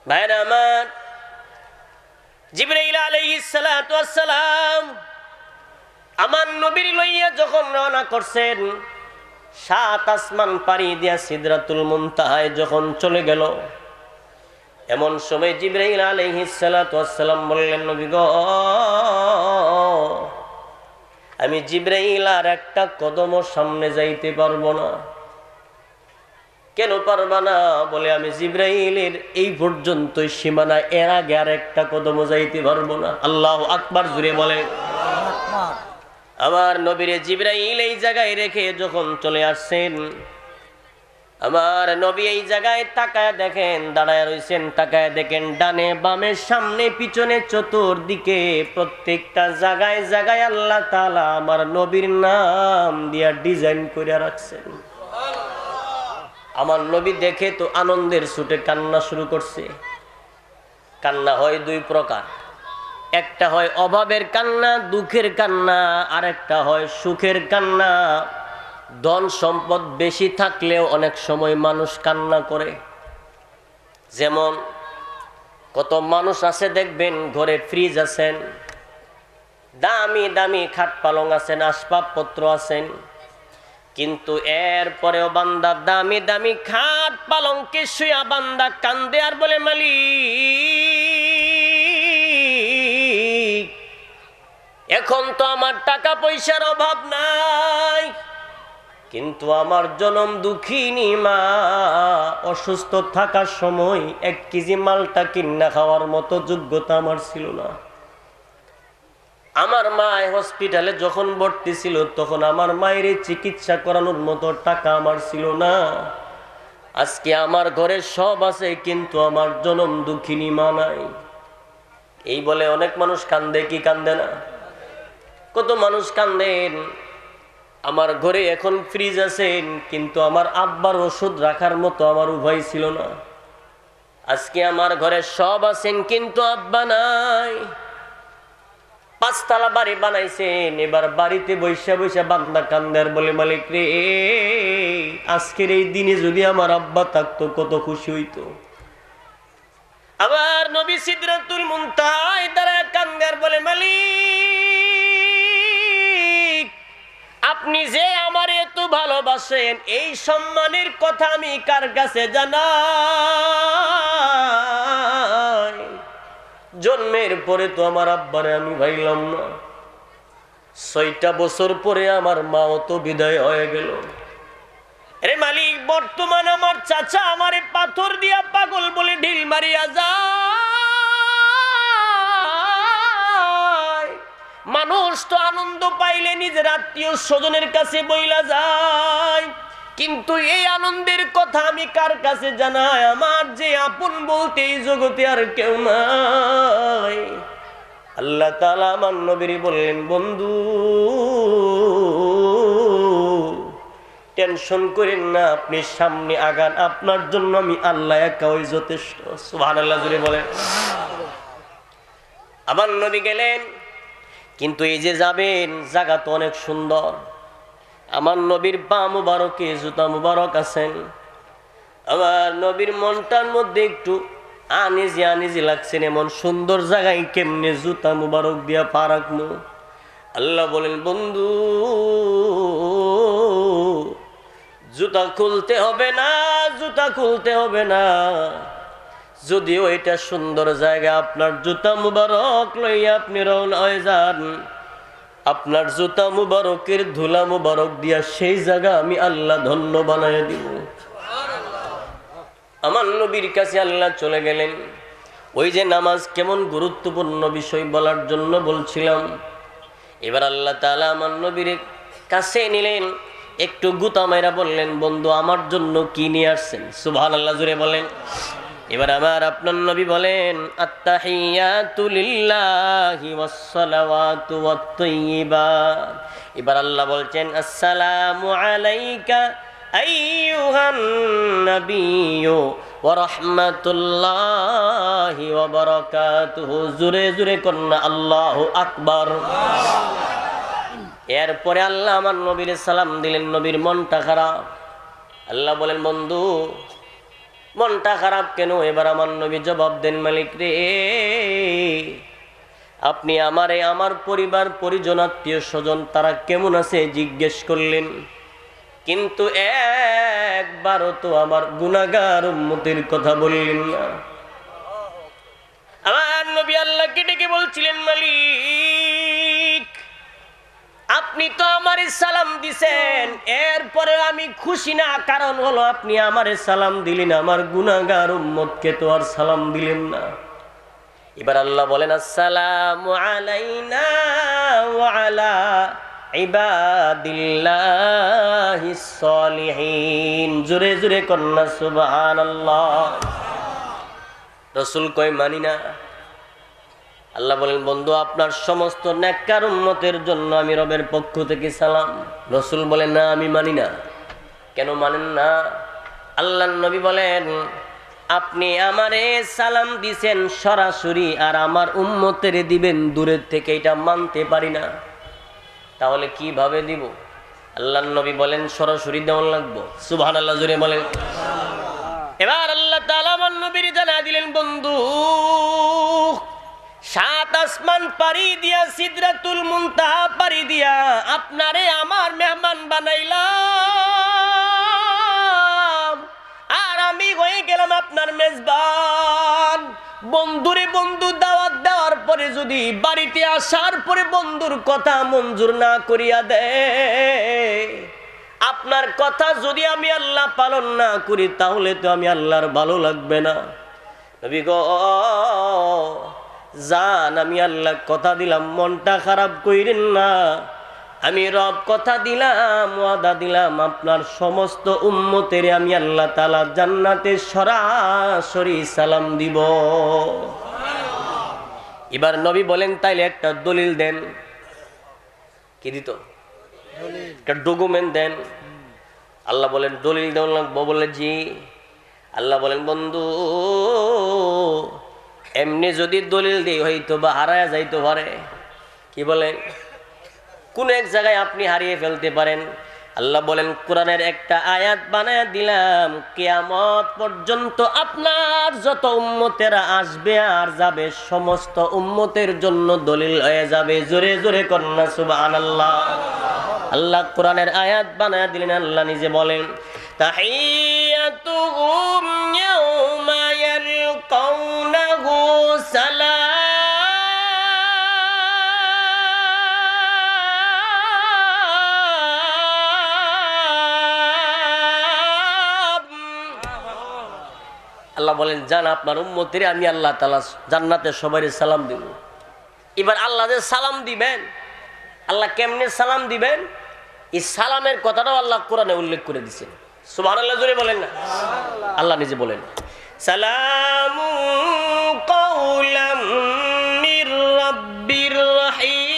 ভাইরা আমার। জিবরাইল আলাইহিস সালাতু ওয়াস সালাম আমার নবীর লইয়া যখন রওনা করছেন, 7 আসমান পাড়ি দিয়া সিদরাতুল মুনতাহায় যখন চলে গেল, এমন সময় জিবরাইল আলাইহিস সালাতু ওয়াস সালাম বললেন, নবী গো, আমি জিবরাইল আর একটা কদমও সামনে যাইতে পারবো না। কেন পারবা না? বলে, আমি জিবরাইলের এই পর্যন্তই সীমানা, এর আগে আর একটা কদমও যাইতে পারবো না। আল্লাহু আকবার, জুড়ে বলে। আমার নবীরে জিবরাইল এই জায়গায় রেখে যখন চলে আসছেন, আমার নবী এই জায়গায় তাকায় দেখেন, দাঁড়ায় রয়েছেন, তাকায় দেখেন ডানে বামে সামনে পিছনে চতুর্দিকে প্রত্যেকটা জায়গায় জায়গায় আল্লাহ তাআলা আমার নবীর নাম দিয়া ডিজাইন করে রাখছেন। আমার নবী দেখে তো আনন্দের ছুটে কান্না শুরু করছে। কান্না হয় 2 প্রকার, একটা হয় অভাবের কান্না, দুঃখের কান্না, আর একটা হয় সুখের কান্না। ধন সম্পদ বেশি থাকলেও অনেক সময় মানুষ কান্না করে। যেমন কত মানুষ আছে দেখবেন ঘরে ফ্রিজ আছেন, দামি দামি খাট পালং আছেন, আসবাবপত্র আছেন, কিন্তু এরপরেও বান্দা দামি দামি খাট পালংকে শুয়া বান্দা কান্দে আর বলে, মালিক এখন তো আমার টাকা পয়সার অভাব নাই, কিন্তু আমার জনম দুঃখিনী মা অসুস্থ থাকার সময় 1 কেজি মালটা কিনা খাওয়ার মতো যোগ্যতা আমার ছিল না। আমার মা হসপিটালে যখন ভর্তি ছিল, তখন আমার মায়ের চিকিৎসা করানোর মতো টাকা আমার ছিল না। আজকে আমার ঘরে সব আছে, কিন্তু আমার জনম দুঃখিনী মা নাই। এই বলে অনেক মানুষ কান্দে, কি কান্দে না? কত মানুষ কান্দেন, আমার ঘরে এখন ফ্রিজ আছেন, কিন্তু আমার আব্বার ওষুধ রাখার মতো আমার উভয় ছিল না। আজকে আমার ঘরে সব আছেন, কিন্তু আব্বা নাই। 5 তলা বাড়ি বানাইছেন, এবার বাড়িতে বৈশা বৈশা বান্দা কান্দার বলে, মালিক রে, আজকের এই দিনে যদি আমার আব্বা থাকতো কত খুশি হইতো। আবার নবী সিদরাতুল মুনতাহায় দাঁড়ায় কান্দার বলে, মালিক আপনি যে আমার এত ভালোবাসেন, এই সম্মানের কথা আমি কার কাছে জানাই? জন্মের পরে তো আমার আব্বারে আমি ভাইলাম না, 6টা বছর পরে আমার মাও তো বিদায় হয়ে গেল। আরে মালিক, বর্তমান আমার চাচা আমারে পাথর দিয়া পাগল বলে ঢিল মারিয়া যায়। মানুষ তো আনন্দ পাইলে নিজের আত্মীয় স্বজনের কাছে বইলা যায়, কিন্তু এই আনন্দের কথা আমি কার কাছে জানাই? আমার যে আপন বলতে এই জগতে আর কেউ নাই। আল্লাহ তাআলা আমার নবীর বললেন, বন্ধু টেনশন করেন না, আপনি সামনে আগান, আপনার জন্য আমি আল্লাহ একাই যথেষ্ট। সুবহানাল্লাহ, জুড়ে বলেন। আমার নবী গেলেন, কিন্তু এই যে যাবেন, জায়গা তো অনেক সুন্দর। আমার নবীর পা মুবারকে জুতা মুবারক আছেন। আমার নবীর মনটার মধ্যে একটু আনিজি আনিজি লাগছেন, এমন সুন্দর জায়গায় কেমনে জুতা মুবারক দিয়া পা রাখবো? আল্লাহ বলেন, বন্ধু জুতা খুলতে হবে না, জুতা খুলতে হবে না। যদিও এটা সুন্দর জায়গা, আপনার জুতা মুবারক লইয়া আপনি রওনা হয়ে যান। আপনার জুতা মুবারকের ধুলা মুবারক দিয়া সেই জায়গা আমি আল্লাহ ধন্য বানায় দিব। আমার নবীর কাছে আল্লাহ চলে গেলেন। ওই যে নামাজ কেমন গুরুত্বপূর্ণ বিষয় বলার জন্য বলছিলাম। এবার আল্লাহ তাআলা আমার নবীর কাছে নিলেন, একটু গুতা মাইরা বললেন, বন্ধু আমার জন্য কি নিয়ে আসছেন? সুবহানাল্লাহ জুড়ে বলেন। এবার আমার আপনার নবী বলেন, আত্তাহিয়াতু লিল্লাহি ওয়াসসালাওয়াতু ওয়াত-তাইয়্যিবাত। এবার আল্লাহ বলছেন, আসসালামু আলাইকা আইয়ুহান নাবিয়্যু ওয়া রাহমাতুল্লাহি ওয়া বারাকাতুহু। জোরে জোরে কন্না আল্লাহু আকবার। এরপরে আল্লাহ আমার নবীর সালাম দিলেন। নবীর মনটা খারাপ। আল্লাহ বলেন, বন্ধু মনটা খারাপ কেন? এবার আমার নবী জবাব দেন, মালিক রে, আপনি আমারে আমার পরিবার পরিজন আত্মীয় স্বজন তারা কেমন আছে জিজ্ঞেস করলেন, কিন্তু একবারও তো আমার গুনাহগার উম্মতের কথা বললেন না। আমার নবী আল্লাহকে ডেকে বলছিলেন, মালিক আপনি তো আমারে সালাম দিছেন, এরপরে আমি খুশি না, কারণ হলো আপনি আমারে সালাম দিলেন, আমার গুনাহগার উম্মতকে তো আর সালাম দিলেন না। এবার আল্লাহ বলেন, আসসালামু আলাইনা ওয়া আলা ইবাদিল্লাহিস সালিহিন। জোরে জোরে কন্না সুবহানাল্লাহ। রাসূল কয়, মানি না। আল্লাহ বলেন, বন্ধু আপনার সমস্ত নেককার উম্মতের জন্য আমি রবের পক্ষ থেকে সালাম। রাসূল বলেন, না আমি মানি না। কেন মানেন না? আল্লাহর নবী বলেন, আপনি আমারে সালাম দিছেন সরাসরি, আর আমার উম্মতের দিবেন দূরের থেকে, এটা মানতে পারি না। তাহলে কিভাবে দিব? আল্লাহর নবী বলেন, সরাসরি দেওয়ান লাগবো। সুবহানাল্লাহ জোরে বলেন। এবার আল্লাহ তাআলা আমার নবীর জানা দিলেন, বন্ধু 7 আসমান পাড়ি দিয়া সিদরাতুল মুনতাহা পাড়ি দিয়া আপনারে আমার মেহমান বানাইলাম, আর আমি হয়ে গেলাম আপনার মেজবান। বন্ধুরে বন্ধু দাওয়াত দেওয়ার পরে যদি বাড়িতে আসার পরে বন্ধুর কথা মঞ্জুর না করিয়া দে, আপনার কথা যদি আমি আল্লাহ পালন না করি, তাহলে তো আমি আল্লাহর ভালো লাগবে না। নবী গো জান, আমি আল্লাহ কথা দিলাম, মনটা খারাপ কইরেন না। আমি রব কথা দিলাম, ওয়াদা দিলাম, আপনার সমস্ত উম্মতের আমি আল্লাহ তাআলা জান্নাতে সরাসরি সালাম দিব। এবার নবী বলেন, তাইলে একটা দলিল দেন। কি দিত? একটা ডকুমেন্ট দেন। আল্লাহ বলেন, দলিল দেওয়া লাগবো? বলে জি। আল্লাহ বলেন, বন্ধু এমনি যদি দলিল দিই হয়তো বা হারায় যাইতে পারে। কি বলেন? কোন এক জায়গায় আপনি হারিয়ে ফেলতে পারেন। আল্লাহ বলেন, কোরআনের একটা আয়াত বানায়া দিলাম, কিয়ামত পর্যন্ত আপনার যত উম্মতেরা আসবে আর যাবে সমস্ত উম্মতের জন্য দলিল হয়ে যাবে। জোরে জোরে কন্না সুবহানাল্লাহ। আল্লাহ কোরআনের আয়াত বানায়া দিলেন। আল্লাহ নিজে বলেন, তাহিয়াতুহুম ইয়াউমা ইয়ালকাউনাহু সালাম। আল্লাহ বলেন, জান আপনার উম্মতের আমি আল্লাহ তাআলা জান্নাতে সবাই সালাম দিব। এবার আল্লাহ যে সালাম দিবেন, আল্লাহ কেমনে সালাম দিবেন, এই সালামের কথাটাও আল্লাহ কোরআনে উল্লেখ করে দিয়েছেন। সুবহানাল্লাহ জোরে বলেন না। আল্লাহ নিজে বলেন, সালামু কাওলাম মির রাব্বির রাহিম।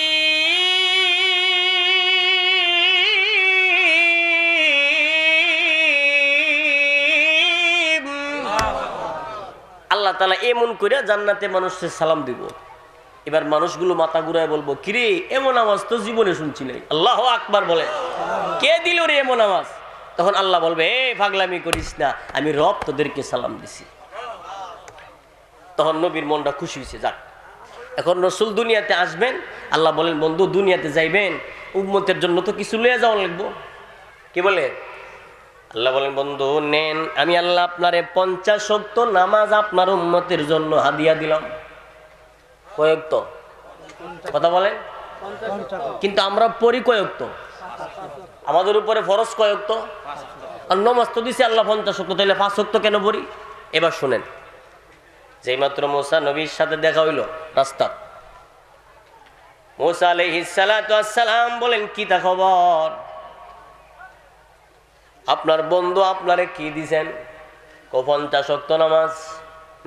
আল্লাহ তাআলা এমন করে জান্নাতে মানুষের সালাম দিব। এবার মানুষগুলো মাথা ঘুরায় বলবো, কিরে এমন আওয়াজ তো জীবনে শুনছি নাই। আল্লাহু আকবার বলে, কে দিল রে এমন আওয়াজ? তখন আল্লাহ বলবে, এ পাগলামি করিস না, আমি রব তোদেরকে সালাম দিছি। তখন নবীর মনটা খুশি হয়েছে। যাক, এখন রাসূল দুনিয়াতে আসবেন। আল্লাহ বলেন, বন্ধু দুনিয়াতে যাইবেন, উম্মতের জন্য তো কিছু লয়ে যাওয়া লাগবো। কি বলে? আল্লাহ বলেন, বন্ধু নেন, আমি আল্লাহ আপনারে 50 ওয়াক্ত নামাজ আপনার উম্মতের জন্য হাদিয়া দিলাম। কয়েক তো কথা বলেন, কিন্তু আমরা পড়ি কয়েক তো, আমাদের উপরে ফরজ কয়েক তো, আর নমাজ তো দিছে আল্লাহ 50 ওয়াক্ত, তাহলে 5 ওয়াক্ত কেন পড়ি? এবার শুনেন, যেই মাত্র মুসা নবীর সাথে দেখা হইল রাস্তা, মুসা আলাইহিস সালাতু ওয়াস সালাম বলেন, কি তা খবর? আপনার বন্ধু আপনারে কি দিছেন? 50 ওয়াক্ত নামাজ।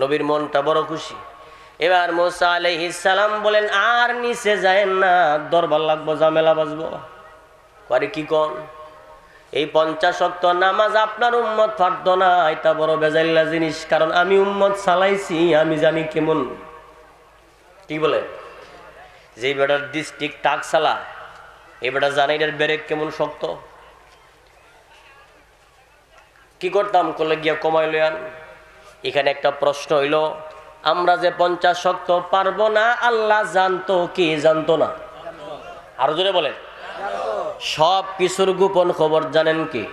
নবীর মনটা বড় খুশি। এবার মুসা আলাইহিস সালাম বলেন, আর নিচে যায়েন না, দরবার লাগবো, ঝামেলা বাজবো। আরে কি কোন? এই 50 ওয়াক্ত নামাজ আপনার উম্মত পারত না, এটা বড় বেজাইল্লা জিনিস, কারণ আমি উম্মত চালাইছি, আমি জানি কেমন। কি বলে? যে বেটার ডিস্ট্রিক্ট টাক চালা, এই বেটা জানে এটার ব্রেক কেমন শক্ত। কি করতাম? করলে গিয়া কমাই লইয়ান। এখানে একটা প্রশ্ন হইল, আমরা যে 50 ওয়াক্ত পারবো না, আল্লাহ জানতো কি জানতো না? আরো জোরে বলেন। সব কিছুর গোপন খবর জানেন কি?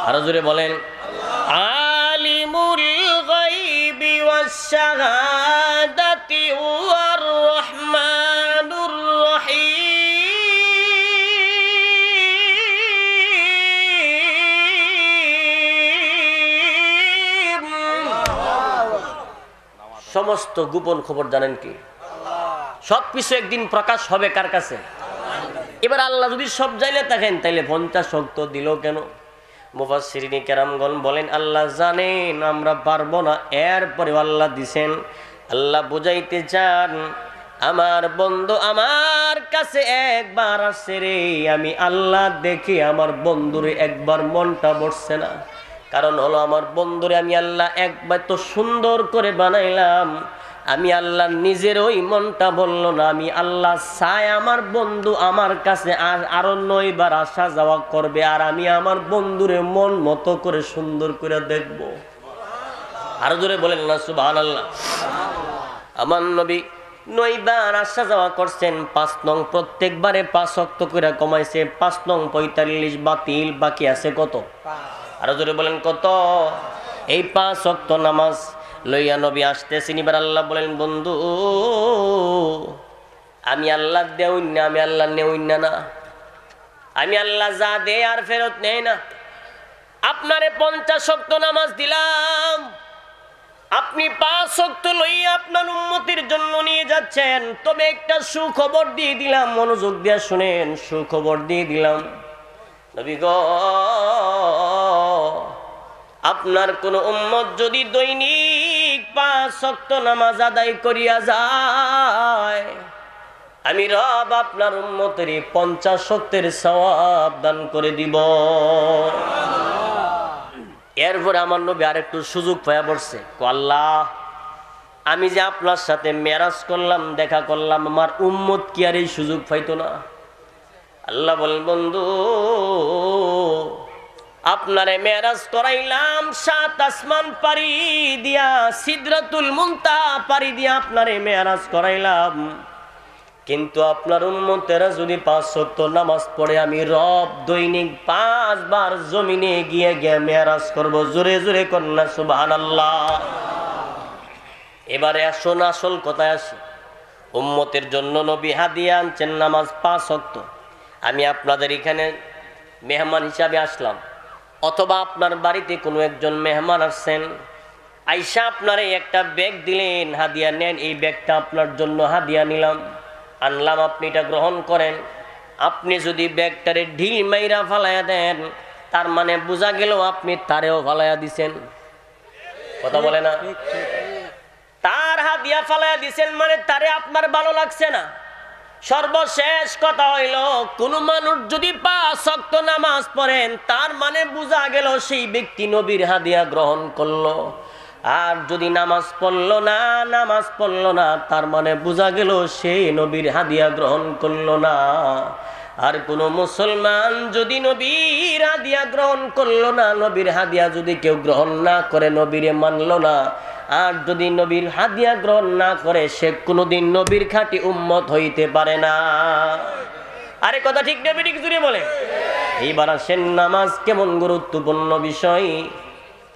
আরো জোরে বলেন। আলিমুল গায়বি ওয়াস শাহাদাতি ওয়ার রহমানুর রহিম। সমস্ত গোপন খবর জানেন কি? সব কিছু একদিন প্রকাশ হবে কার কাছে? এবার আল্লাহ যদি সব জানে থাকেন, তাইলে 50 ওয়াক্ত দিল কেন? মুফাসসিরিনে কেরামগণ বলেন, আল্লাহ জানেন আমরা পারবো না, এরপরে আল্লাহ দিছেন। আল্লাহ বুঝাইতে চান, আমার বন্ধু আমার কাছে একবার আসছে রে, আমি আল্লাহ দেখে আমার বন্ধুরে একবার মনটা বসছে না। কারণ হলো, আমার বন্ধুরে আমি আল্লাহ একবার তো সুন্দর করে বানাইলাম, আমি আল্লাহ নিজের ওই মনটা বলল না। আমি আল্লাহ চাই আমার বন্ধু আমার কাছে আরো 9 বার আসা যাওয়া করবে, আর আমি আমার বন্ধুরে মন মতো করে সুন্দর করে দেখব। আরো জোরে বলেন না সুবহানাল্লাহ। আমার নবী 9 বার আসা যাওয়া করছেন। 5 নং প্রত্যেকবারে 5 ওয়াক্ত করে কমাইছে। 5 নং 45 বাতিল, বাকি আছে কত? আরো জোরে বলেন কত? এই 5 ওয়াক্ত নামাজ লইয়া নবী আসতেছেন। এবার আল্লাহ বলেন, বন্ধু আমি আল্লাহ দেউন না, আমি আল্লাহ নেউন না, আমি আল্লাহ যা দে আর ফেরত নেই না। আপনারে 50 ওয়াক্ত নামাজ দিলাম, আপনি 5 ওয়াক্ত লইয়া আপনার উম্মতের জন্য নিয়ে যাচ্ছেন। তবে একটা সুখবর দিয়ে দিলাম, মনোযোগ দিয়ে শুনেন, সুখবর দিয়ে দিলাম। নবী গো, আপনার কোন উম্মত যদি দৈনিক 5 ওয়াক্ত নামাজ আদায় করিয়া যায়, আমি রব আপনার উম্মতের 50 ওয়াক্তের সওয়াব দান করে দিব। এরপরে আমার নবী আরেকটু সুযোগ পায়া পড়ছে। আল্লাহ, আমি যে আপনার সাথে মেরাজ করলাম, দেখা করলাম, আমার উম্মত কি আর এই সুযোগ পাইতো না? আল্লাহ বলেন, বন্ধু আপনারে মেরাজ করাইলাম, 7 আসমান পারি দিয়া, সিদরাতুল মুনতাহা পারি দিয়া আপনারে মেরাজ করাইলাম। কিন্তু আপনার উম্মতেরা যদি 5 ওয়াক্ত নামাজ পড়ে, আমি রব দৈনিক 5 বার জমিনে গিয়ে গিয়ে মেরাজ করব। জোরে জোরে কন্যা সুবহানাল্লাহ। এবারে আসুন আসল কথায় আসি। উম্মতের জন্য নবী হাদিয়া আনছেন নামাজ 5 ওয়াক্ত। আমি আপনাদের এখানে মেহমান হিসাবে আসলাম, অথবা আপনার বাড়িতে কোনো একজন মেহমান আসছেন, আইসা আপনারে একটা ব্যাগ দিলেন, হাদিয়া নেন, এই ব্যাগটা আপনার জন্য হাদিয়া নিলাম, আনলাম, আপনি এটা গ্রহণ করেন। আপনি যদি ব্যাগটারে ঢিল মাইরা ফালাইয়া দেন, তার মানে বোঝা গেল আপনি তারেও ফালাইয়া দিছেন। কথা বলে না? তার হাদিয়া ফালাইয়া দিছেন মানে তারে আপনার ভালো লাগছে না। সর্বশেষ কথা হইল, কোন মানুষ যদি 5 ওয়াক্ত নামাজ পড়েন, তার মানে বোঝা গেল সেই ব্যক্তি নবীর হাদিয়া গ্রহণ করলো। আর যদি নামাজ পড়লো না, তার মানে বোঝা গেল সেই নবীর হাদিয়া গ্রহণ করলো না। আর কোন মুসলমান যদি নবীর হাদিয়া গ্রহণ করলো না, নবীর হাদিয়া যদি কেউ গ্রহণ না করে, নবীরে মানলো না, আর যদি নবীর হাদিয়া গ্রহণ না করে, সে কোনোদিন নবীর খাঁটি উম্মত হইতে পারে না। আরে কথা ঠিক না বেঠিক জুড়ে বলে? এইবার আসেন, নামাজ কেমন গুরুত্বপূর্ণ বিষয়।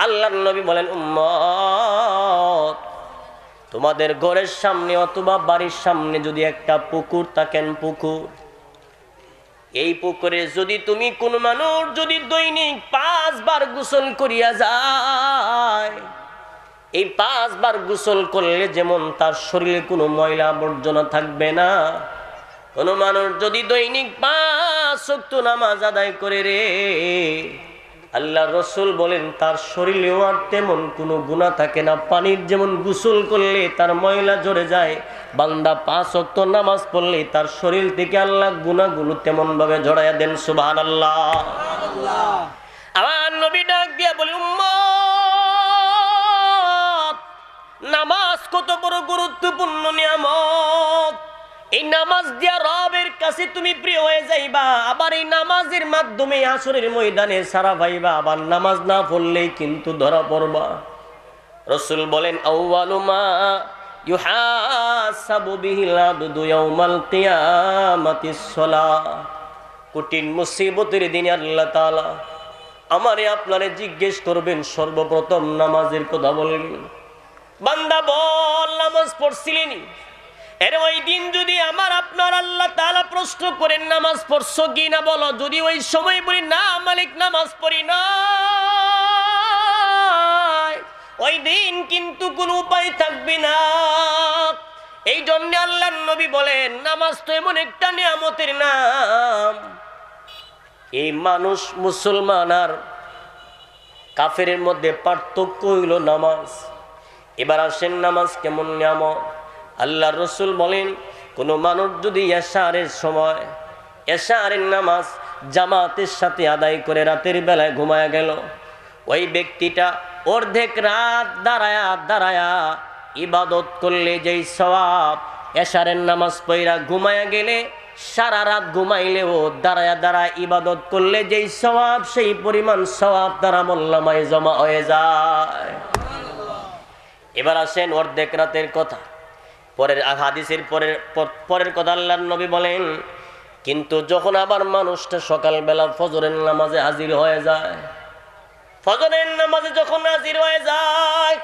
আল্লাহর নবী বলেন, উম্মত, তোমাদের ঘরের সামনে অথবা বাড়ির সামনে যদি একটা পুকুর থাকেন, পুকুর, এই পুকুরে যদি তুমি কোন মানুষ যদি দৈনিক 5 বার গোসল করিয়া যায়, এই 5 বার গোসল করলে যেমন তার শরীরে কোনো ময়লা আবর্জনা থাকবে না, কোনো মানুষ যদি দৈনিক 5 ওয়াক্ত নামাজ আদায় করে রে, আল্লাহ রসুল বলেন তার শরীরেও আর তেমন কোনো গুনাহ থাকে না। পানির যেমন গোসল করলে তার ময়লা ঝরে যায়, বান্দা 5 ওয়াক্ত নামাজ পড়লে তার শরীর থেকে আল্লাহ গুনাহগুলো তেমন ভাবে ঝরাইয়া দেন। সুবহানাল্লাহ। আমার নবী ডাক দিয়া বলে, উম্মত, নামাজ কত বড় গুরুত্বপূর্ণ নিয়ামত। এই নামাজ দিয়া রবের কাছে তুমি প্রিয় হয়ে যাইবা, আবার এই নামাজের মাধ্যমে হাসরের ময়দানে সারা পাইবা, আবার নামাজ না পড়লেই কিন্তু ধরা পড়বা। রাসূল বলেন, আউয়ালু মা ইউহাসাবু বিহিল আবদু ইয়াউমাল কিয়ামাতিস সালাহ। কঠিন মুসিবতের দিনে আল্লাহ তাআলা আমারে আপনারে জিজ্ঞেস করবেন, সর্বপ্রথম নামাজের কথা বলবেন। বান্দা বল, নামাজ পড়ছিলেন? এর ওই দিন যদি আমার আপনার আল্লাহ তাআলা প্রশ্ন করেন নামাজ পড়ছো কি না, বলো। যদি ওই সময় বলি না মালিক নামাজ পড়ি না, ওই দিন কিন্তু কোনো উপায় থাকবে না। এই জন্য আল্লাহর নবী বলেন, নামাজ তো এমন একটা নিয়ামতের নাম, এই মানুষ মুসলমান আর কাফেরের মধ্যে পার্থক্য হইল নামাজ। এবার আসেন নামাজ কেমন নিয়ামত। আল্লাহর রাসূল বলেন, কোন মানুষ যদি এশারের সময় এশারের নামাজ জামাতের সাথে আদায় করে রাতের বেলায় ঘুমায়া গেল, ওই ব্যক্তিটা অর্ধেক রাত দাঁড়ায়া ইবাদত করলে যেই সওয়াব, এশারের নামাজ পড়া ঘুমায়া গেলে সারা রাত ঘুমাইলেও দাঁড়ায়া ইবাদত করলে যেই সওয়াব, সেই পরিমাণ সওয়াব তার আমলনামায় জমা হয়ে যায়। এবার আসেন অর্ধেক রাতের কথা। পরের হাদিসের পরের কথা আল্লাহর নবী বলেন, কিন্তু যখন আবার মানুষটা সকালবেলা ফজরের নামাজে হাজির হয়ে যায়, ফজরের নামাজে যখন হাজির হয়ে যায়,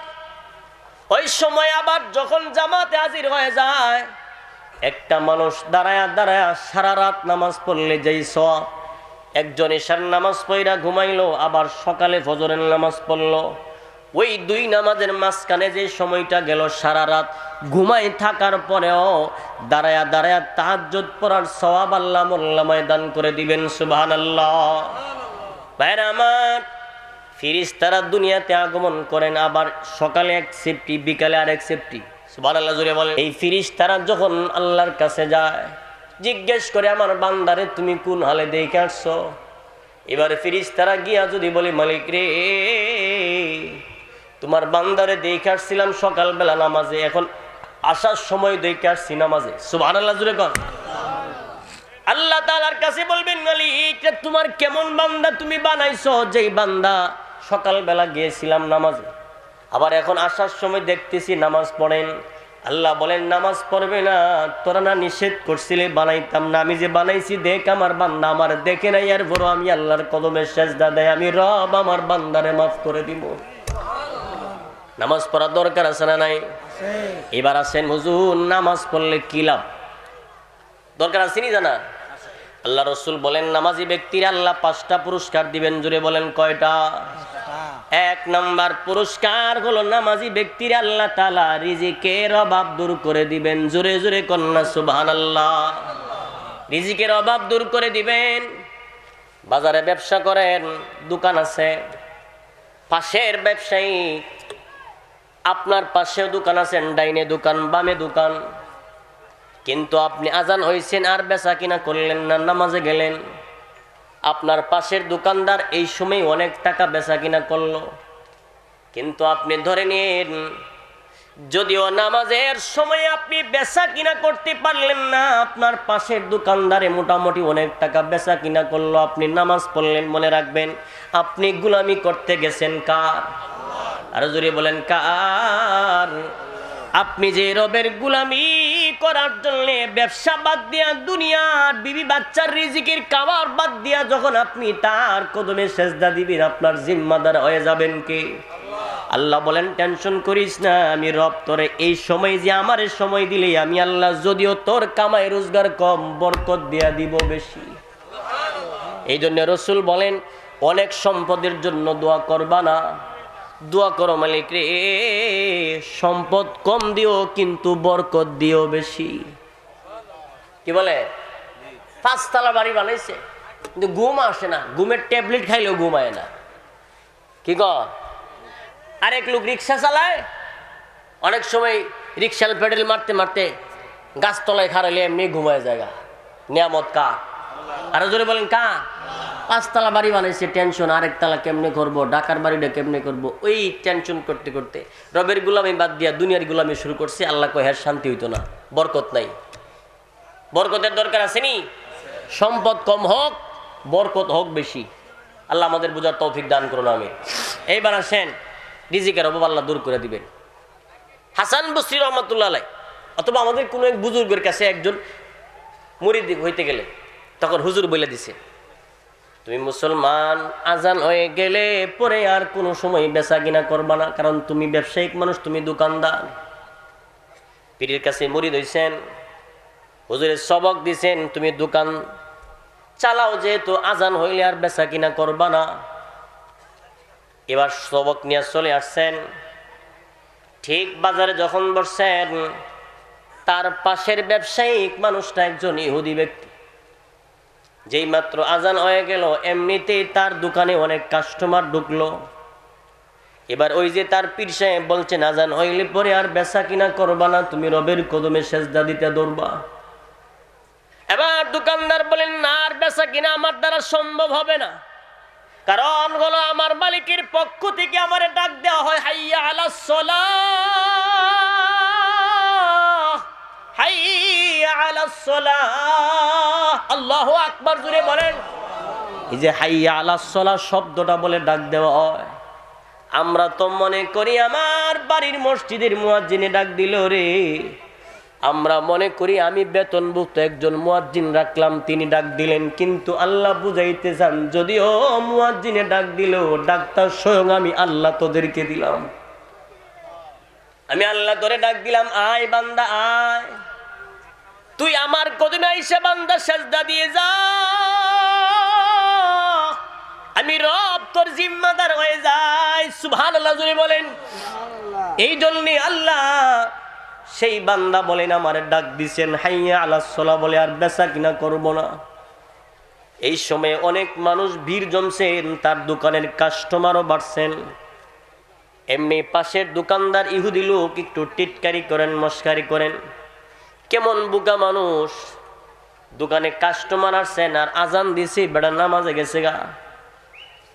ওই সময় আবার যখন জামাতে হাজির হয়ে যায়, একটা মানুষ দাঁড়ায়া সারা রাত নামাজ পড়লে যেই সওয়াব, একজন এশার নামাজ পড়া ঘুমাইলো, আবার সকালে ফজরের নামাজ পড়লো, ওই দুই নামাজের মাঝখানে যে সময়টা গেল, সারা রাত ঘুমাই থাকার পরেও দাঁড়ায়া তাহাজ্জুদ পড়ার সওয়াব আল্লাহ আমলনামায় দান করে দিবেন। সুবহানাল্লাহ। ভাইরা আমার, ফেরেশতারা দুনিয়াতে আগমন করেন, আবার সকালে এক সেফটি, বিকালে আর এক সেফটি। সুবহানাল্লাহ জোরে বলেন। এই ফেরেশতারা যখন আল্লাহর কাছে যায়, জিজ্ঞেস করে, আমার বান্দারে তুমি কোন হালে দেখে আসছো? এবারে ফেরেশতারা গিয়া যদি বলে, মালিক রে, তোমার বান্দারে দেখে আসছিলাম সকালবেলা নামাজে, এখন আসার সময় দেখে আসছি নামাজে। সুবহানাল্লাহ জোরে কর। আল্লাহ তাআলার কাছে বলবেন, মালিক তোমার কেমন বান্দা তুমি বানাইছো, যেই বান্দা সকালবেলা গিয়েছিলাম নামাজে, আবার এখন আসার সময় দেখতেছি নামাজ পড়েন। আল্লাহ বলেন, নামাজ পড়বে না, তোরা না নিষেধ করছিলে বানাইতাম না, আমি যে বানাইছি দেখ, আমার বান্দা আমার দেখে নাই, আর বড় আমি আল্লাহর কদমে সেজদা দেয়, আমি রব আমার বান্দারে মাফ করে দিব। নামাজ পড়ার দরকার আছে না নাই? এবার আসেন, হুজুর নামাজ পড়লে কি লাভ? দরকার আছে নি জানা? আল্লাহ রাসূল বলেন, নামাজি ব্যক্তির আল্লাহ 5টা পুরস্কার দিবেন। জোরে বলেন, কয়টা? 1 নাম্বার পুরস্কার হলো, নামাজি ব্যক্তির আল্লাহ তাআলা রিজিকের অভাব দূর করে দিবেন। জোরে জোরে কন্যা সুবহানাল্লাহ। রিজিকের অভাব দূর করে দিবেন। বাজারে ব্যবসা করেন, দোকান আছে, পাশের ব্যবসায়ী, আপনার পাশেও দোকান আছেন, ডাইনে দোকান, বামে দোকান, কিন্তু আপনি আজান হয়েছেন আর বেচা কিনা করলেন না, নামাজে গেলেন। আপনার পাশের দোকানদার এই সময় অনেক টাকা বেচা কিনা করলো, কিন্তু আপনি ধরে নিন, যদিও নামাজের সময় আপনি বেচা কিনা করতে পারলেন না, আপনার পাশের দোকানদারে মোটামুটি অনেক টাকা বেচা কিনা করলো, আপনি নামাজ পড়লেন। মনে রাখবেন, আপনি গোলামি করতে গেছেন কার? আরো জোরে বলেন, কার? আপনি যে রবের গোলামি করার জন্য ব্যবসা বাদ দিয়া, দুনিয়ার বিবি বাচ্চার রিজিকের খাবার বাদ দিয়া যখন আপনি তার কদমে সেজদা দিবেন, আপনার জিম্মাদার হয়ে যাবেন কে? আল্লাহ বলেন, টেনশন করিস না, আমি রব তোরে এই সময় যে আমারে সময় দিলে, আমি আল্লাহ যদিও তোর কামাই রোজগার কম, বরকত দিয়া দিব বেশি। এই জন্য রাসূল বলেন, অনেক সম্পদের জন্য দোয়া করবা না, দোয়া করো মালিক রে, সম্পদ কম দিও কিন্তু বরকত দিও বেশি। কি বলে? 5 তলা বাড়ি বানাইছে কিন্তু ঘুম আসে না, ঘুমের ট্যাবলেট খাইলেও ঘুম আয় না। কি ক? আরেক লোক রিক্সা চালায়, অনেক সময় রিক্সার পেডেল মারতে মারতে গাছতলায় খারাইলে এমনি ঘুমায় জায়গা। নিয়ামত কা? আরো জোরে বলেন কা? 5 তলা বাড়ি বানাইছে, টেনশন আরেক তলা কেমনে করবো, ঢাকার বাড়িটা কেমনে করবো, ওই টেনশন করতে করতে রবের গুলামি বাদ দিয়া দুনিয়ার গুলামি শুরু করছে। আল্লাহ কয় হ্যাঁ শান্তি হইতো না, বরকত নাই। বরকতের দরকার আছে নি? সম্পদ কম হোক, বরকত হোক বেশি। আল্লাহ আমাদের বুঝার তৌফিক দান করুন, আমিন। এইবার আসেন, রিজিকের অভাব আল্লাহ দূর করে দিবেন। হাসান বসরি রহমাতুল্লাহ আলাইহি অথবা আমাদের কোনো এক বুজুর্গের কাছে একজন মুরিদ হইতে গেলে তখন হুজুর বলে দিছে, তুমি মুসলমান, আজান হয়ে গেলে পরে আর কোনো সময় বেচা কিনা করবা না, কারণ তুমি ব্যবসায়িক মানুষ, তুমি দোকানদার। পীরের কাছে মুরিদ হইছেন, হুজুরের সবক দিছেন, তুমি দোকান চালাও, যেহেতু আজান হইলে আর বেচা কিনা করবা না। এবার সবক নিয়ে চলে আসছেন, ঠিক বাজারে যখন বসছেন, তার পাশের ব্যবসায়িক মানুষটা একজন ইহুদি ব্যক্তি। যেই মাত্র আজান হয়ে গেল, এমনিতেই তার দোকানে অনেক কাস্টমার ঢুকলো। এবার ওই যে তার পীর সাহেব বলছেন, আজান হইলে পরে আর বেচা কিনা করবা না, তুমি রবের কদমে সেজদা দিতে দৌড়বা। এবার দোকানদার বলেন, না, আর বেচা কিনা আমার দ্বারা সম্ভব হবে না, কারণ হলো আমার মালিকের পক্ষ থেকে আমারে ডাক দেওয়া হয়, হাইয়া আলাস সালাহ, হাইয়া আলাস সালাহ। আল্লাহু আকবার জোরে বলেন। এই যে হাইয়া আলাস সালাহ শব্দটা বলে ডাক দেওয়া হয়, আমরা তো মনে করি আমার বাড়ির মসজিদের মুয়াজ্জিনে ডাক দিল রে, আমরা মনে করি আমি বেতনভুক্ত একজন মুয়াজ্জিন রাখলাম, তিনি ডাক দিলেন। কিন্তু আল্লাহ বুঝাইতে চান, যদিও মুয়াজ্জিনে ডাক দিল, ডাক্তার স্বয়ং আমি আল্লাহ তোদেরকে দিলাম। আমি আল্লাহ তোরে ডাক দিলাম, আয় বান্দা আয়, তুই আমার কদমে আইসা বান্দা সেজদা দিয়ে যা, আমি রব তোর জিম্মাদার হয়ে যাই। সুবহানাল্লাহ জোরে বলেন। এই জন্যে আল্লাহ সেই বান্দা বলেন আমার ডাক দিছেন, হাইয়া আলাস সালাহ বলে আর বেচা কিনা করব না। এই সময় অনেক মানুষ ভিড় জমছেন, তার দোকানের কাস্টমারও বাড়ছেন। এমনি পাশের দোকানদার ইহুদি লোক একটু টিটকারি করেন, মস্কারি করেন, কেমন বোকা মানুষ, দোকানে কাস্টমার আসছেন আর আজান দিছে, বেড়া নামাজে গেছে গা।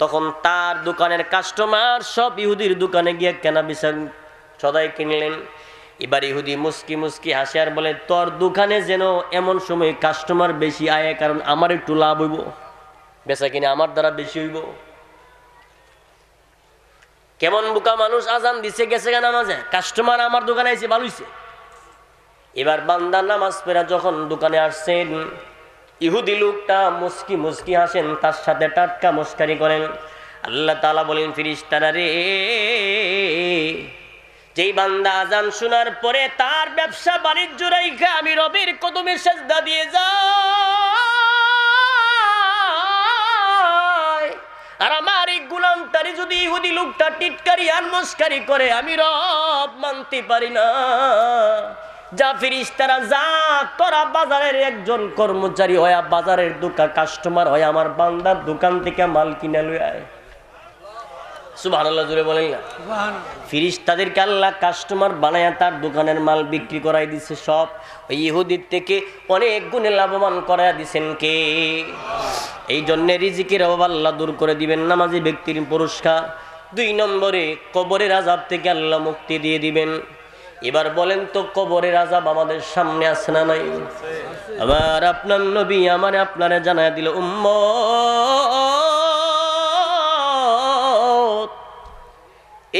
তখন তার দোকানের কাস্টমার সব ইহুদির দোকানে গিয়ে কেনা বেচা সদাই কিনলেন। এবার ইহুদি মুস্কি মুস্কি হাসে আর বলে, তোর দোকানে যেন এমন সময় কাস্টমার বেশি আয়, কারণ আমার একটু লাভ হইব, বেচা কিনা আমার দ্বারা বেশি হইব। কেমন বোকা মানুষ, আজান দিছে গেছে গা নামাজে, কাস্টমার আমার দোকানে এসে ভালো হইছে। এবার বান্দা নামাজ পড়া যখন দোকানে আসছেন, ইহুদি লোকটা মুস্কি মুস্কি হাসেন, তার সাথে টাটকা মস্কারি করেন। আল্লাহ তাআলা বলেন, ফেরেশতারা রে, যেই বান্দা আজান শোনার পরে তার ব্যবসা বাণিজ্য রাইখা আমি রবের কদমে সেজদা দিয়ে যায়, আর আমার এই গোলামটারে যদি ইহুদি লোকটা টিটকারি আর মস্কারি করে, আমি রব মানতে পারি না। যা ফেরেশতারা যা, তোরা বাজারের একজন কর্মচারী হয়ে বাজারের দোকান কাস্টমার হয়ে আমার বান্দার দোকান থেকে মাল কিনে লই আয়। সুবহানাল্লাহ জোরে বলেন না। ফেরেশতাদেরকে আল্লাহ কাস্টমার বানায়া তার দোকানের মাল বিক্রি করাই দিছে, সব ওই ইহুদির থেকে অনেক গুণে লাভবান করাই দিছেন কে? এই জন্য রিজিকের অভাব আল্লাহ দূর করে দিবেন, নামাজি ব্যক্তির পুরস্কার। 2 নম্বরে কবরের আযাব থেকে আল্লাহ মুক্তি দিয়ে দিবেন। এবার বলেন তো, কবরের আযাব আমাদের সামনে আছে না নাই? আবার আপনার নবী আমারে আপনারে জানায় দিল, উম্মত,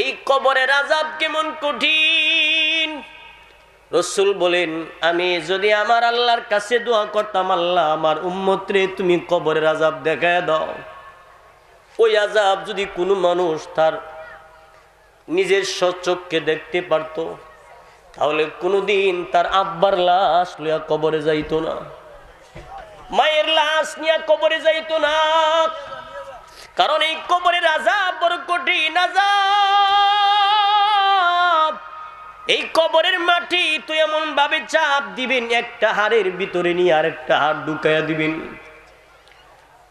এই কবরের আযাব কেমন কঠিন। রাসূল বলেন, আমি যদি আমার আল্লাহর কাছে দোয়া করতাম, আল্লাহ আমার উম্মত রে তুমি কবরের আযাব দেখায় দাও, ওই আযাব যদি কোনো মানুষ তার নিজের স্বচক্ষে দেখতে পারতো, তাহলে কোনোদিন তার আব্বার লাশ লইয়া কবরে যাইতো না, মায়ের লাশ নিয়ে কবরে যাইতো না, কারণ এই কবরের আযাব বড় কঠিন আযাব। এই কবরের মাটি তো এমন ভাবে চাপ দিবেন, একটা হাড়ের ভিতরে নিয়ে আরেকটা হাড় ঢুকাইয়া দিবেন।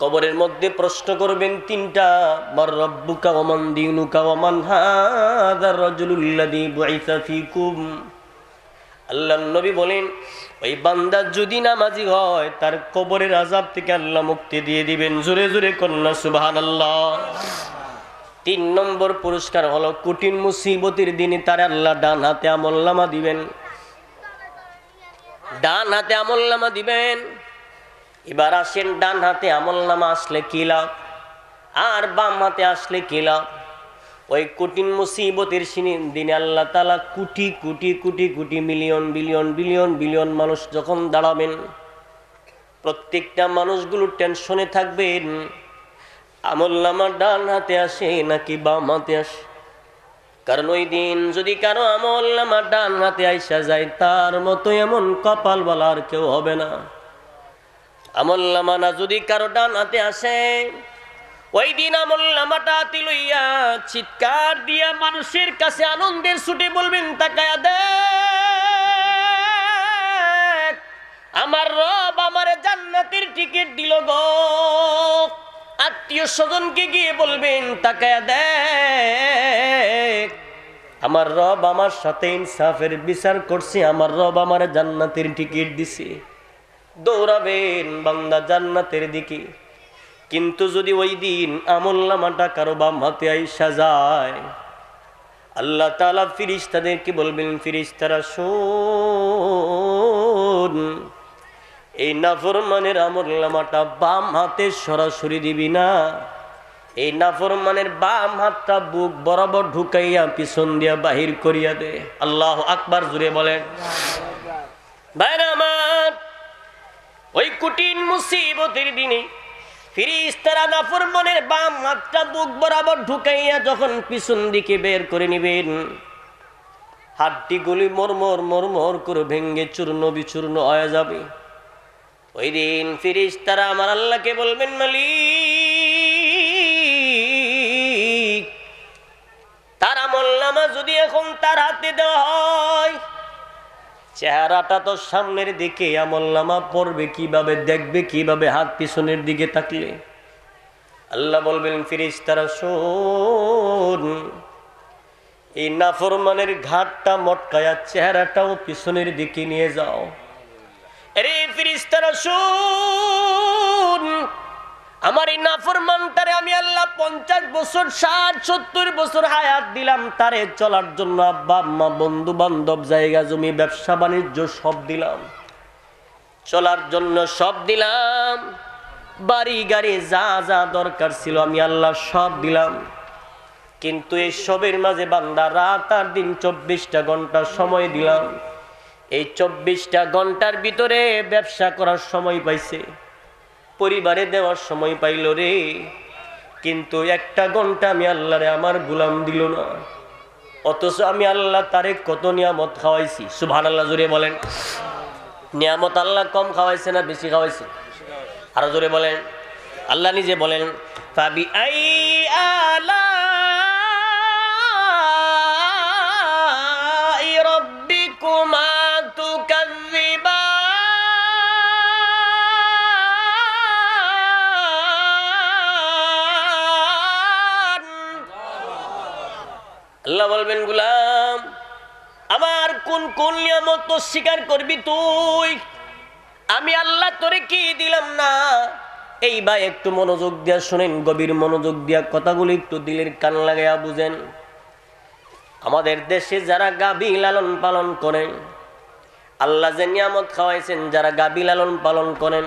কবরের মধ্যে প্রশ্ন করবেন তিনটা, মার রব্বুকা ওয়া মান দীনুকা ওয়া মান হাযার রাজুলুল্লাযী বুইসা ফীকুম। আল্লাহর নবী বলেন, ওই বান্দা যদি নামাজি হয় তার কবরের আযাব থেকে আল্লাহ মুক্তি দিয়ে দিবেন। জোরে জোরে কন্যা সুবহানাল্লাহ। 3 নম্বর পুরস্কার হলো কঠিন মুসিবতের দিনে তার আল্লাহ ডান হাতে আমলনামা দিবেন। ডান হাতে আমলনামা দিবেন। এবার আসেন, ডান হাতে আমলনামা আসলে কি লাভ আর বাম হাতে আসলে কি লাভ? ওই কঠিন মুসিবতের দিনে আল্লাহ তাআলা crore crore crore crore million billion billion billion মানুষ যখন দাঁড়াবেন, প্রত্যেকটা মানুষগুলো টেনশনে থাকবেন আমলনামা ডান হাতে আসে নাকি বাম হাতে আসে। কারণ ওই দিন যদি কারো আমলনামা ডান হাতে আইসা যায়, তার মতো এমন কপাল বলা আর কেউ হবে না। আমলনামা না যদি কারো ডান হাতে আসে, ওই দিন আমলনামাটা হাতে লইয়া চিৎকার দিয়া মানুষের কাছে আনন্দের ছুটে বলবেন, তাকায়া দেখ আমার রব আমারে জান্নাতের টিকিট দিল গো। আত্মীয় স্বজনকে গিয়ে বলবেন, তাকায়া দেখ আমার রব আমার সাথে ইনসাফের বিচার করছে, আমার রব আমার জান্নাতের টিকিট দিছে। দৌড়াবেন বান্দা জান্নাতের দিকে। কিন্তু যদি ওই দিন আমলনামাটা কারো বাম হাতে আইসা যায়, আল্লাহ তাআলা ফেরেশতাদেরকে বলবেন, ফেরেশতারা শোন, এই নাফরমানের আমলনামাটা বাম হাতে সরাসরি দিবি না, এই নাফরমানের বাম হাতটা বুক বরাবর ঢুকাইয়া পিছন দিয়া বাহির করিয়া দে। আল্লাহু আকবার, জুড়ে বলেন। ভাইরা আমার, ওই কঠিন মুসিবতের দিনে ফেরেশতারা নাফরমানের বাম হাতটা বুক বরাবর ঢুকাইয়া যখন পিছন দিকে বের করে নিবেন, হাড্ডিগুলি মরমর মরমর করে ভেঙ্গে চূর্ণ বিচূর্ণ হয়ে যাবে। ওই দিন ফেরেশতারা আমার আল্লাহকে বলবেন, মালিক তার আমলনামা যদি এখন তার হাতে দেওয়া হয়, চেহারাটা তো সামনের দিকে, আমলনামা পড়বে কিভাবে, দেখবে কিভাবে হাত পিছনের দিকে তাকলে? আল্লাহ বলবেন, ফেরেশতারা শোন, এই নাফরমানের ঘাটটা মটকায়া চেহারাটাও পিছনের দিকে নিয়ে যাও। আরে ফেরেশতারা শোন, আমার এই নাফরমানটারে আমি আল্লাহ 50 বছর 60-70 বছর হায়াত দিলাম, তারে চলার জন্য আব্বা আম্মা বন্ধু বান্ধব জায়গা জমি ব্যবসা বাণিজ্য সব দিলাম, চলার জন্য সব দিলাম, বাড়ি গাড়ি যা যা দরকার ছিল আমি আল্লাহ সব দিলাম। কিন্তু এই সবের মাঝে বান্দা রাত আর দিন 24টা ঘন্টা সময় দিলাম। এই 24টা ঘন্টার ভিতরে ব্যবসা করার সময় পাইছে, পরিবারে দেওয়ার সময় পাইল রে, কিন্তু 1টা ঘন্টা আমি আল্লাহরে আমার গোলাম দিল না। অথচ আমি আল্লাহ তারে কত নিয়ামত খাওয়াইছি। সুবহানাল্লাহ, জোরে বলেন। নিয়ামত আল্লাহ কম খাওয়াইছে না বেশি খাওয়াইছে? আরো জোরে বলেন। আল্লাহ নিজে বলেন, ফাবি আই আলা রাব্বিকুমা তুকাযযিবান। আল্লাহ বলবেন, গোলাম আমার কোন কোন নিয়ামত স্বীকার করবি তুই? আমি আল্লাহ তোরে কি দিলাম না? এই ভাই একটু মনোযোগ দিয়া শুনেন, গভীর মনোযোগ দিয়া কথাগুলো একটু দিলের কান লাগাইয়া বুঝেন। আমাদের দেশে যারা গাভী লালন পালন করেন, আল্লাহ যে নিয়ামত খাওয়াইছেন, যারা গাভী লালন পালন করেন,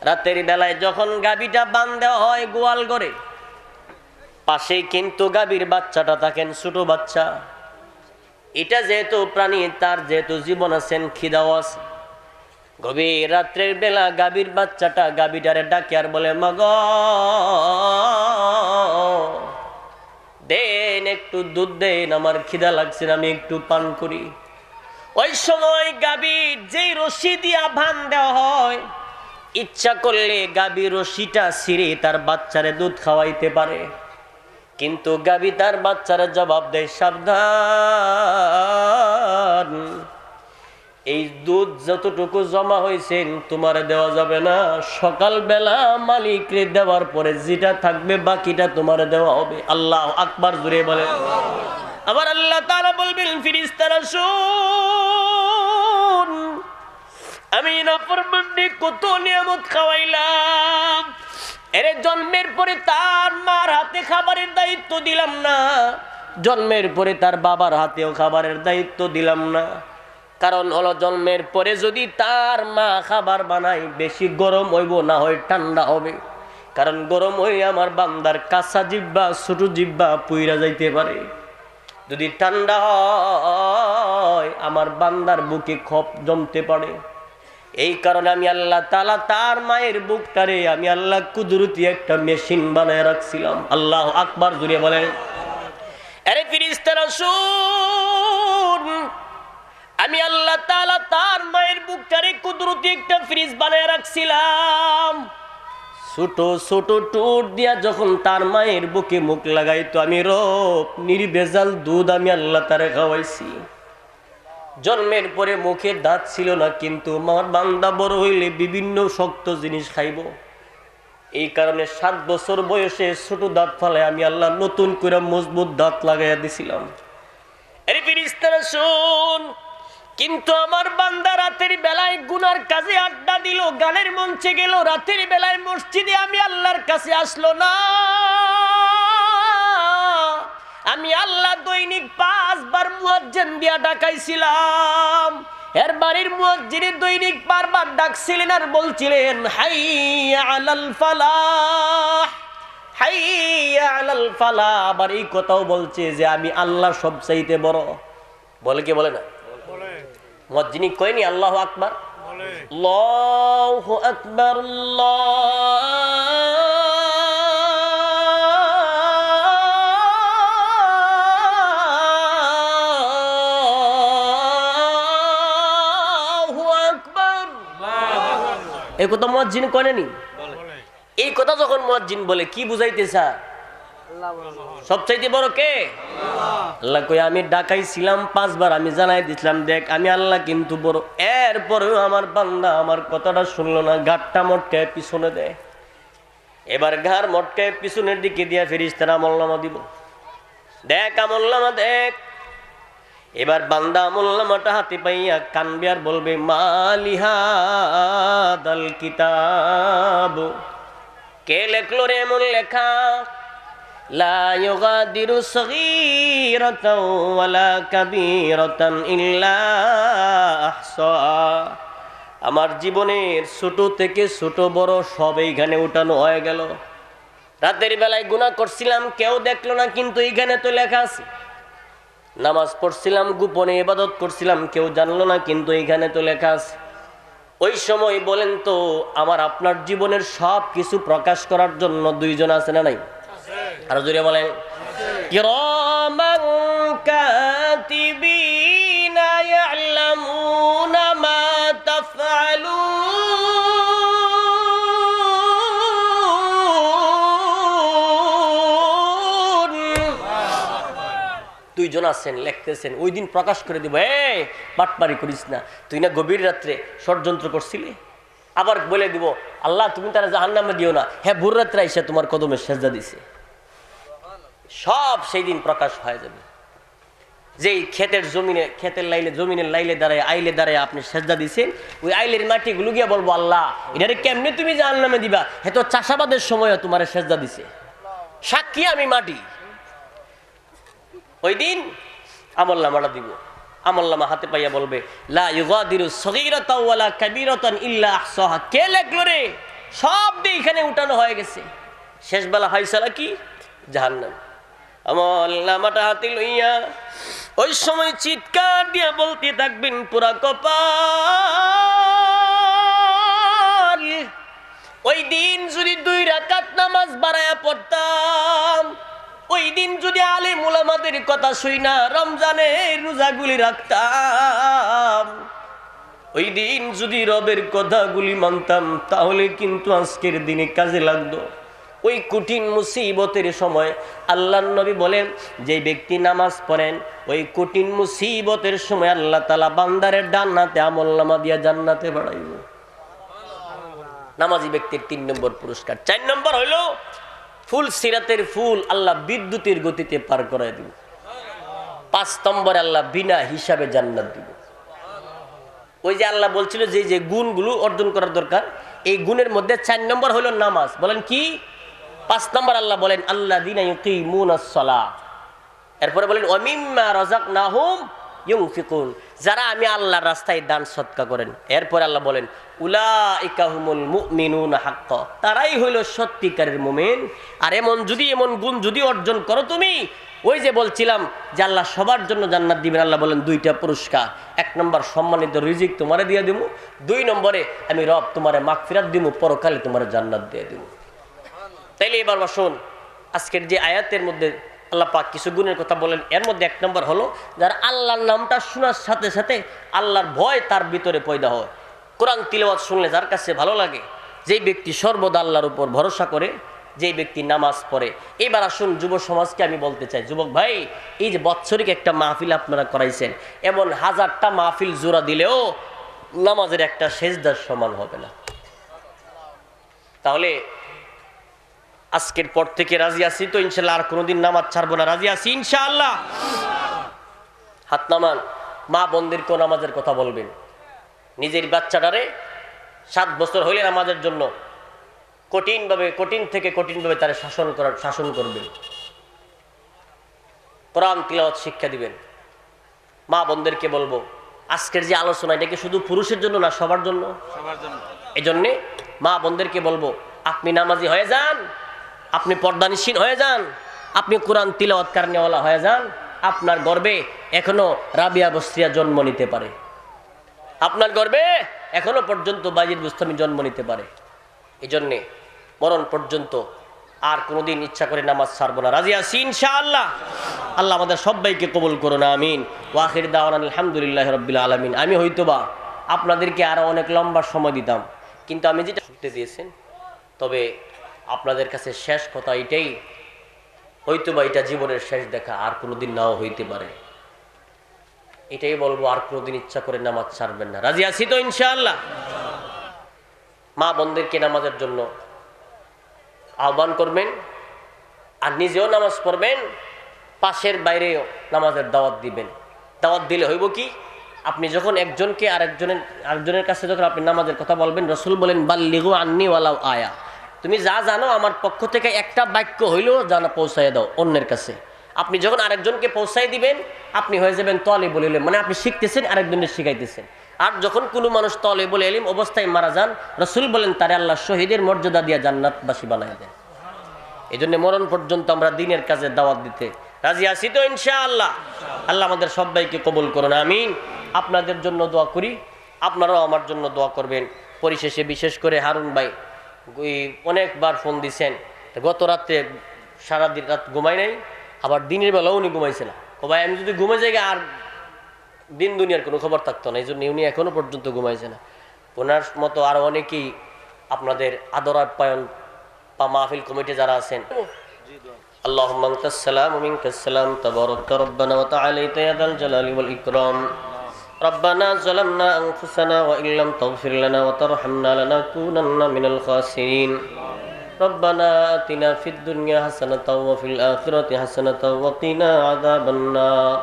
রাতের বেলায় যখন গাভীটা বাঁধা হয় গোয়াল ঘরে, পাশেই কিন্তু গাভীর বাচ্চাটা থাকেন, ছোট বাচ্চা। এটা যেহেতু প্রাণী, তার যেহেতু জীবন আছেন, খিদাও আছে। গভীর রাত্রের বেলা গাভীর বাচ্চাটা গাভীটারে ডাকে আর বলে, মা গো দেন একটু দুধ দেন, আমার খিদা লাগছে, আমি একটু পান করি। ওই সময় গাভীর যেই রশি দিয়া বান দেওয়া হয়, ইচ্ছা করলে গাভীর রশিটা ছিঁড়ে তার বাচ্চারে দুধ খাওয়াইতে পারে। কিন্তু গাভী তার বাচ্চারে জবাব দেয়, সাবধান বাজান, এই দুধ যতটুকু জমা হয়েছে তোমার দেওয়া যাবে না, সকালবেলা মালিকরে দেওয়ার পরে যেটা থাকবে বাকিটা তোমার দেওয়া হবে। আল্লাহ আকবার জুড়ে বলেন। আবার আল্লাহ তাআলা বলবেন, ফেরেশতারা শুন, আমি নাফরমানকে কত নিয়ামত খাওয়াইলাম, এরে জন্মের পরে তার মার হাতে খাবারের দায়িত্ব দিলাম না, জন্মের পরে তার বাবার হাতেও খাবারের দায়িত্ব দিলাম না। কারণ হলো, জন্মের পরে যদি তার মা খাবার বানায় বেশি গরম হইব, না হয় ঠান্ডা হবে। কারণ গরম হয়ে আমার বান্দার কাঁচা জিহ্বা ছোট জিহ্বা পুইরা যাইতে পারে, যদি ঠান্ডা হয় আমার বান্দার বুকে খপ জমতে পারে। এই কারণে আমি আল্লাহ তাআলা তার মায়ের বুকটারে আমি আল্লাহ কুদরতি একটা মেশিন বানায় রাখছিলাম। আল্লাহ আকবার জুড়ে বলেন। আরে ফেরেশতারা শুন, আমি আল্লাহ তাআলা তার মায়ের বুকটারে কুদরতি একটা ফ্রিজ বানায় রাখছিলাম। ছোট ছোট টুট দিয়া যখন তার মায়ের বুকে মুখ লাগাইতো, আমি রব নির্ভেজাল দুধ আমি আল্লাহ তারে খাওয়াইছি। জন্মের পরে মুখে দাঁত ছিল না, কিন্তু আমার বান্দা বড় হইলে বিভিন্ন শক্ত জিনিস খাইব। এই কারণে 7 বছর বয়সে ছোট দাঁত ফালায় আমি আল্লাহ নতুন করে মজবুত দাঁত লাগাইয়া দিছিলাম। আরে ফেরেশতারা শুন, কিন্তু আমার বান্দা রাতের বেলায় গুনার কাজে আড্ডা দিল, গানের মঞ্চে গেল, রাতের বেলায় মসজিদে আমি আল্লাহর কাছে আসলো না। আমি আল্লাহ দৈনিক 5 বার মুয়াজ্জিন দিয়া ডাকাইছিলাম। এর বাড়ির মুয়াজ্জিনে দৈনিক বারবার ডাকছিলেন আর বলছিলেন, হাইয়া আলাল ফালাহ, হাইয়া আলাল ফালাহ। আবার এই কথাও বলছে যে আমি আল্লাহ সবচাইতে বড়। বলে কি বলে না? মুয়াজ্জিনি কয়নি আল্লাহু আকবার? আল্লাহু আকবার, আল্লাহু আকবার। এই কথা মুয়াজ্জিন কয়নি? এই কথা যখন মুয়াজ্জিন বলে কি বুঝাইতে চায়? সবচাইতে বড় কে? আল্লাহ কই আমি ডাকাইছিলাম 5 বার, আমি জানাই দিছিলাম দেখ আমি আল্লাহ কিন্তু বড়। এরপরেও আমার বান্দা আমার কথাটা শুনলো না, ঘাটটা মটকায় পিছনে দেয়। এবার ঘাড় মটকায় পিছনের দিকে দিয়া ফেরেশতারা আমলনামা দিব। দেখ আমলনামা দেখ। এবার বান্দা আমলনামাটা হাতে পাইয়া কানবে আর বলবে, মালিহাদাল কিতাব, কে লেখলো রে এমন লেখা? লা ইউগাদিরু সগীরাতান ওয়ালা কাবীরাতান ইল্লা আহসাহা। আমার জীবনের ছোট থেকে ছোট বড় সব এইখানে উঠানো হয়ে গেল। রাতের বেলায় গুনাহ করছিলাম, কেউ দেখলো না, কিন্তু এইখানে তো লেখা আছে। নামাজ পড়ছিলাম, গোপনে ইবাদত করছিলাম, কেউ জানলো না, কিন্তু এইখানে তো লেখা আছে। ওই সময় বলেন তো, আমার আপনার জীবনের সব কিছু প্রকাশ করার জন্য 2 জন আছে না নাই? আর জোরে বলেন, কিরামান কাতিবিনা ইয়ালামুনা মা তাফআলুন। 2 জন আছেন, লিখতেছেন, ওই দিন প্রকাশ করে দিব, এই বাটপারি করিস না, তুই না গভীর রাত্রে ষড়যন্ত্র করছিলি। আবার বলে দিব, আল্লাহ তুমি তারা জাহান্নামে দিও না, হ্যাঁ ভোর রাত্রে আইসা তোমার কদমে সেজদা দিছে। সব সেই দিন প্রকাশ হয়ে যাবে। যেই ক্ষেতের জমিনে, ক্ষেতের লাইলে, জমিনের লাইলে দাঁড়ায়, আইলে দাঁড়ায় আপনি সেজদা দিছেন, ওই আইলের মাটিগুলো গিয়া বলবো, আল্লাহ এটারে কেমনে তুমি জাহান্নামে দিবা, হ্যাঁ তো চাষাবাদের সময় তোমার সেজদা দিছে, সাক্ষী আমি মাটি। ওই দিন আমলনামাটা দিব। আমলনামা হাতে পাইয়া বলবে, লা ইউগাদিরু সগীরাতান ওয়ালা কাবীরাতান ইল্লা আহসাহা। কে লেখলো রে? সব দিয়ে এখানে উঠানো হয়ে গেছে। শেষবেলা ফাইসালা কি? জাহান্নাম। আমলনামাটা হাতে লইয়া ওই সময় চিৎকার দিয়া বলতে থাকবেন, পুরা কপাল। ওই দিন যদি 2 রাকাত নামাজ বাড়ায়া পড়তাম, ওই দিন যদি আলেম উলামাদের কথা শুইনা রমজানের রোজাগুলি রাখতাম, ওই দিন যদি রবের কথাগুলি মানতাম, তাহলে কিন্তু আজকের দিনে কাজে লাগতো। ওই কঠিন মুসিবতের সময় আল্লাহর নবী বলেন, যে ব্যক্তি নামাজ পড়েন ওই কঠিন মুসিবতের সময় আল্লাহ তাআলা বান্দারের ডান হাতে আমলনামা দিয়া জান্নাতে বাড়াইব। নামাজি ব্যক্তির 3 নম্বর পুরস্কার। 4 নম্বর হইল ফুল সিরাতের ফুল আল্লাহ বিদ্যুতের গতিতে পার করায় দিব। 5 নম্বরে আল্লাহ বিনা হিসাবে জান্নাত দিব। ওই যে আল্লাহ বলছিল যে যে গুণগুলো অর্জন করার দরকার, এই গুণের মধ্যে 4 নম্বর হলো নামাজ। বলেন কি? 5 নম্বর আল্লাহ বলেন আল্লাযীনা ইউকিমুনাস সালাহ, এরপরে বলেন ওয়া মিম্মা রাযাকনাহুম ইউনফিকুন, যারা আমি আল্লাহর রাস্তায় দান সদকা করেন। এরপরে আল্লাহ বলেন উলাইকা হুমুল মুমিনুনা হাক্কা, তারাই হইল সত্যিকারের মুমিন। আর এমন গুণ যদি অর্জন করো তুমি, ওই যে বলছিলাম যে আল্লাহ সবার জন্য জান্নাত দিবেন, আল্লাহ বলেন 2টা পুরস্কার। 1 নম্বর সম্মানিত রিজিক তোমারে দিয়ে দিব, 2 নম্বরে আমি রব তোমারে মাগফিরাত দিব, পরকালে তোমারে জান্নাত দিয়ে দিব। তাইলে এবার আসুন, আজকের যে আয়াতের মধ্যে আল্লাহ পাক কিছু গুণের কথা বলেন, এর মধ্যে 1 নম্বর হলো যার আল্লাহর নামটা শোনার সাথে সাথে আল্লাহর ভয় তার ভিতরে পয়দা হয়। কোরআন তিলাওয়াত শুনলে যার কাছে ভালো লাগে, যেই ব্যক্তি সর্বদা আল্লাহর উপর ভরসা করে, যেই ব্যক্তি নামাজ পড়ে। এবার আসুন যুব সমাজকে আমি বলতে চাই, যুবক ভাই, এই যে বৎসরিক একটা মাহফিল আপনারা করাইছেন, এমন 1000টা মাহফিল জোড়া দিলেও নামাজের একটা সেজদার সমান হবে না। তাহলে আজকের পর থেকে রাজি আছি তো ইনশাআল্লাহ, আর কোনোদিন নামাজ ছাড়বো না, রাজি আছি ইনশাআল্লাহ? হাত নামান। মা বোনদেরকেও নামাজের কথা বলবেন। নিজের বাচ্চাটারে 7 বছর হইলে নামাজের জন্য কঠিন থেকে কঠিনভাবে তারা শাসন করবেন, কোরআন তিলাওয়াত শিক্ষা দিবেন। মা বোনদেরকে বলবো, আজকের যে আলোচনা এটা কি শুধু পুরুষের জন্য না, সবার জন্য? এই জন্যে মা বোনদেরকে বলবো, আপনি নামাজি হয়ে যান, আপনি পর্দানিসীন হয়ে যান, আপনি কোরআন তিলাওয়াত কারনেওয়ালা হয়ে যান। আপনার গর্বে এখনো রাবিয়া বসরিয়া জন্ম নিতে পারে, আপনার গর্বে এখনো পর্যন্ত বাজিদ বুস্তামি জন্ম নিতে পারে। এই জন্যে মরণ পর্যন্ত আর কোনোদিন ইচ্ছা করে নামাজ ছাড়বো না, রাজি আছি ইনশাআল্লাহ? আল্লাহ আমাদের সবাইকে কবুল করুন, আমিন। ওয়া আখির দাওয়ানা আলহামদুলিল্লাহি রাব্বিল আলামিন। আমি হয়তোবা আপনাদেরকে আরো অনেক লম্বা সময় দিতাম, কিন্তু আমি যেটা শুনতে দিয়েছেন, তবে আপনাদের কাছে শেষ কথা এটাই, হয়তোবা এটা জীবনের শেষ দেখা, আর কোনোদিন নাও হইতে পারে। এটাই বলবো, আর কোনোদিন ইচ্ছা করে নামাজ ছাড়বেন না, রাজি আছি তো ইনশাআল্লাহ? মা বোনদেরকে নামাজের জন্য আহ্বান করবেন, আর নিজেও নামাজ পড়বেন, পাশের বাইরেও নামাজের দাওয়াত দিবেন। দাওয়াত দিলে হইব কি, আপনি যখন একজনকে আরেকজনের কাছে যখন আপনি নামাজের কথা বলবেন, রাসূল বলেন বাল্লিগু আন্নি ওয়ালাউ আয়া, তুমি যা জানো আমার পক্ষ থেকে একটা বাক্য হইলেও জানা পৌঁছায় দাও অন্যের কাছে। আপনি যখন আরেকজনকে পৌঁছায় দিবেন, আপনি হয়ে যাবেন তালিবুল ইলম, মানে আপনি শিখতেছেন, আরেকজনের শিখাইতেছেন। আর যখন কোনো মানুষ তালিবুল ইলম অবস্থায় মারা যান, রাসূল বলেন তারে আল্লাহ শহীদের মর্যাদা দিয়া জান্নাতবাসী বানায় দেন। এই জন্য মরণ পর্যন্ত আমরা দিনের কাজে দাওয়াত দিতে রাজি আছি তো ইনশাআল্লাহ? আল্লাহ আমাদের সবাইকে কবুল করুন, আমিন। আপনাদের জন্য দোয়া করি, আপনারাও আমার জন্য দোয়া করবেন। পরিশেষে বিশেষ করে হারুন ভাই অনেকবার ফোন দিছেন, গত রাত্রে সারাদিন রাত ঘুমাই নাই, আবার দিনের বেলাও উনি ঘুমাইছে না। ও ভাই আমি যদি ঘুমে যাই আর দিন দুনিয়ার কোনো খবর থাকতো না, এই জন্য উনি এখনো পর্যন্ত ঘুমাইছে না। ওনার মতো আরো অনেকেই আপনাদের আদর আপ্যায়ন বা মাহফিল কমিটি যারা আছেন, আল্লাহুম্মা আনতাস সালাম ওয়া মিনকাস সালাম তাবারাকতা রব্বানা ওয়া তাআলাইতা ইয়া যাল জালালি ওয়াল ইকরাম। রব্বানা যালামনা আনফুসানা ওয়া ইল্লাম তাগফির লানা ওয়া তারহামনা লানাকুনান্না মিনাল খাসিরিন। রব্বানা আতিনা ফিদ দুনিয়া হাসানাতাও ওয়া ফিল আখিরাতি হাসানাতাও ওয়া কিনা আযাবান নার।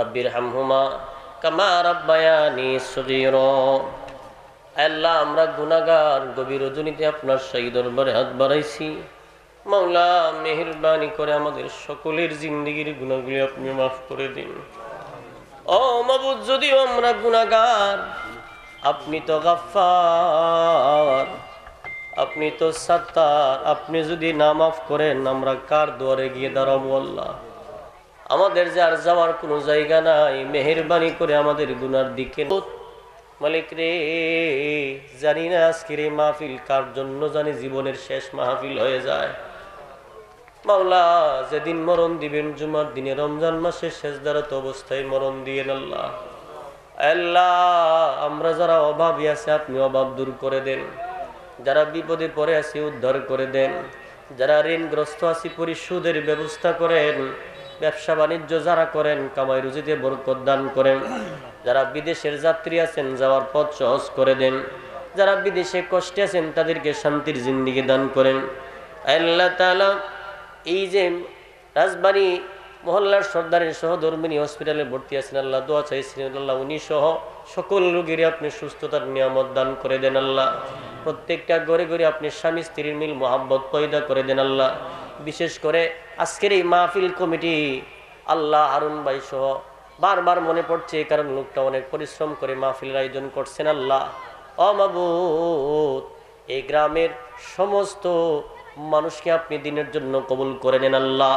রব্বিরহামহুমা কামা রাব্বায়ানি সগীরা। আল্লাহ আমরা গুনাহগার, গভীর রজনীতে আপনার শাহী দরবারে হাত বাড়াইছি। মাওলা মেহেরবানি করে আমাদের সকলের জিন্দেগির গুনাহগুলি আপনি মাফ করে দিন। ও মাবুদ, যদিও আমরা গুনাহগার, আপনি তো গাফফার, আপনি তো সাত্তার। আপনি যদি না মাফ করেন আমরা কার দুয়ারে গিয়ে দাঁড়াবো? আল্লাহ আমাদের যার যাওয়ার কোনো জায়গা নাই, মেহেরবানি করে আমাদের গুনার দিকে মালিক রে। জানি না আজকের এই মাহফিল কার জন্য জানি জীবনের শেষ মাহফিল হয়ে যায়। মাওলা যেদিন মরণ দিবেন জুমার দিনে, রমজান মাসের শেষ দারাত অবস্থায় মরণ দিয়েন আল্লাহ। আল্লাহ আমরা যারা অভাবী আছে আপনি অভাব দূর করে দেন, যারা বিপদে পড়ে আছে উদ্ধার করে দেন, যারা ঋণগ্রস্ত আছি পরিশোধের ব্যবস্থা করেন, ব্যবসা বাণিজ্য যারা করেন কামাই রুজিতে বরকত দান করেন, যারা বিদেশের যাত্রী আছেন যাওয়ার পথ সহজ করে দেন, যারা বিদেশে কষ্টে আছেন তাদেরকে শান্তির জিন্দেগি দান করেন। আল্লাহ তাআলা এই যে রাজবাড়ী মহল্লার সর্দারের সহধর্মিনী হসপিটালে ভর্তি আছেন, আল্লাহ দোয়া চাইছিলেন আল্লাহ উনি সহ সকল রোগীর আপনি সুস্থতার নিয়ামত দান করে দেন আল্লাহ। প্রত্যেকটা ঘরে ঘরে আপনি স্বামী স্ত্রীর মিল মোহাব্বত পয়দা করে দেন আল্লাহ। বিশেষ করে আজকের এই মাহফিল কমিটি আল্লাহ হারুন ভাই সহ বারবার মনে পড়ছে, কারণ লোকটা অনেক পরিশ্রম করে মাহফিলের আয়োজন করছেন আল্লাহ। ও মাবুদ, এই গ্রামের সমস্ত মানুষকে আপনি দিনের জন্য কবুল করে নেন আল্লাহ।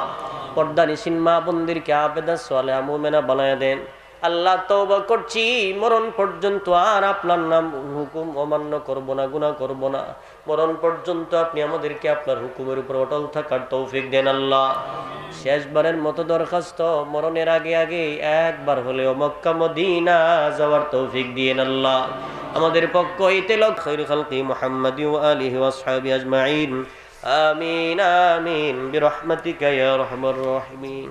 পর্দানিসীন মা বোনদেরকে আবেদা সালেহা মুমিনা বানায়া দেন আল্লাহ। তওবা করছি মরণ পর্যন্ত আর আপনার নাম হুকুম অমান্য করব না, গুনাহ করব না। মরণ পর্যন্ত আপনি আমাদেরকে আপনার হুকুমের উপর অটল থাকার তৌফিক দেন আল্লাহ। শেষবারের মতো দরখাস্ত, মরণের আগে আগে একবার হলেও মক্কা মদিনা যাওয়ার তৌফিক দিয়েন আল্লাহ। আমাদের পক্ষ হইতে খায়রুল খালকি মুহাম্মাদি ওয়া আলিহি ওয়া আসহাবি আজমাইন। আমিন আমিন বিরহমাতিকা ইয়া আরহামার রাহিমিন।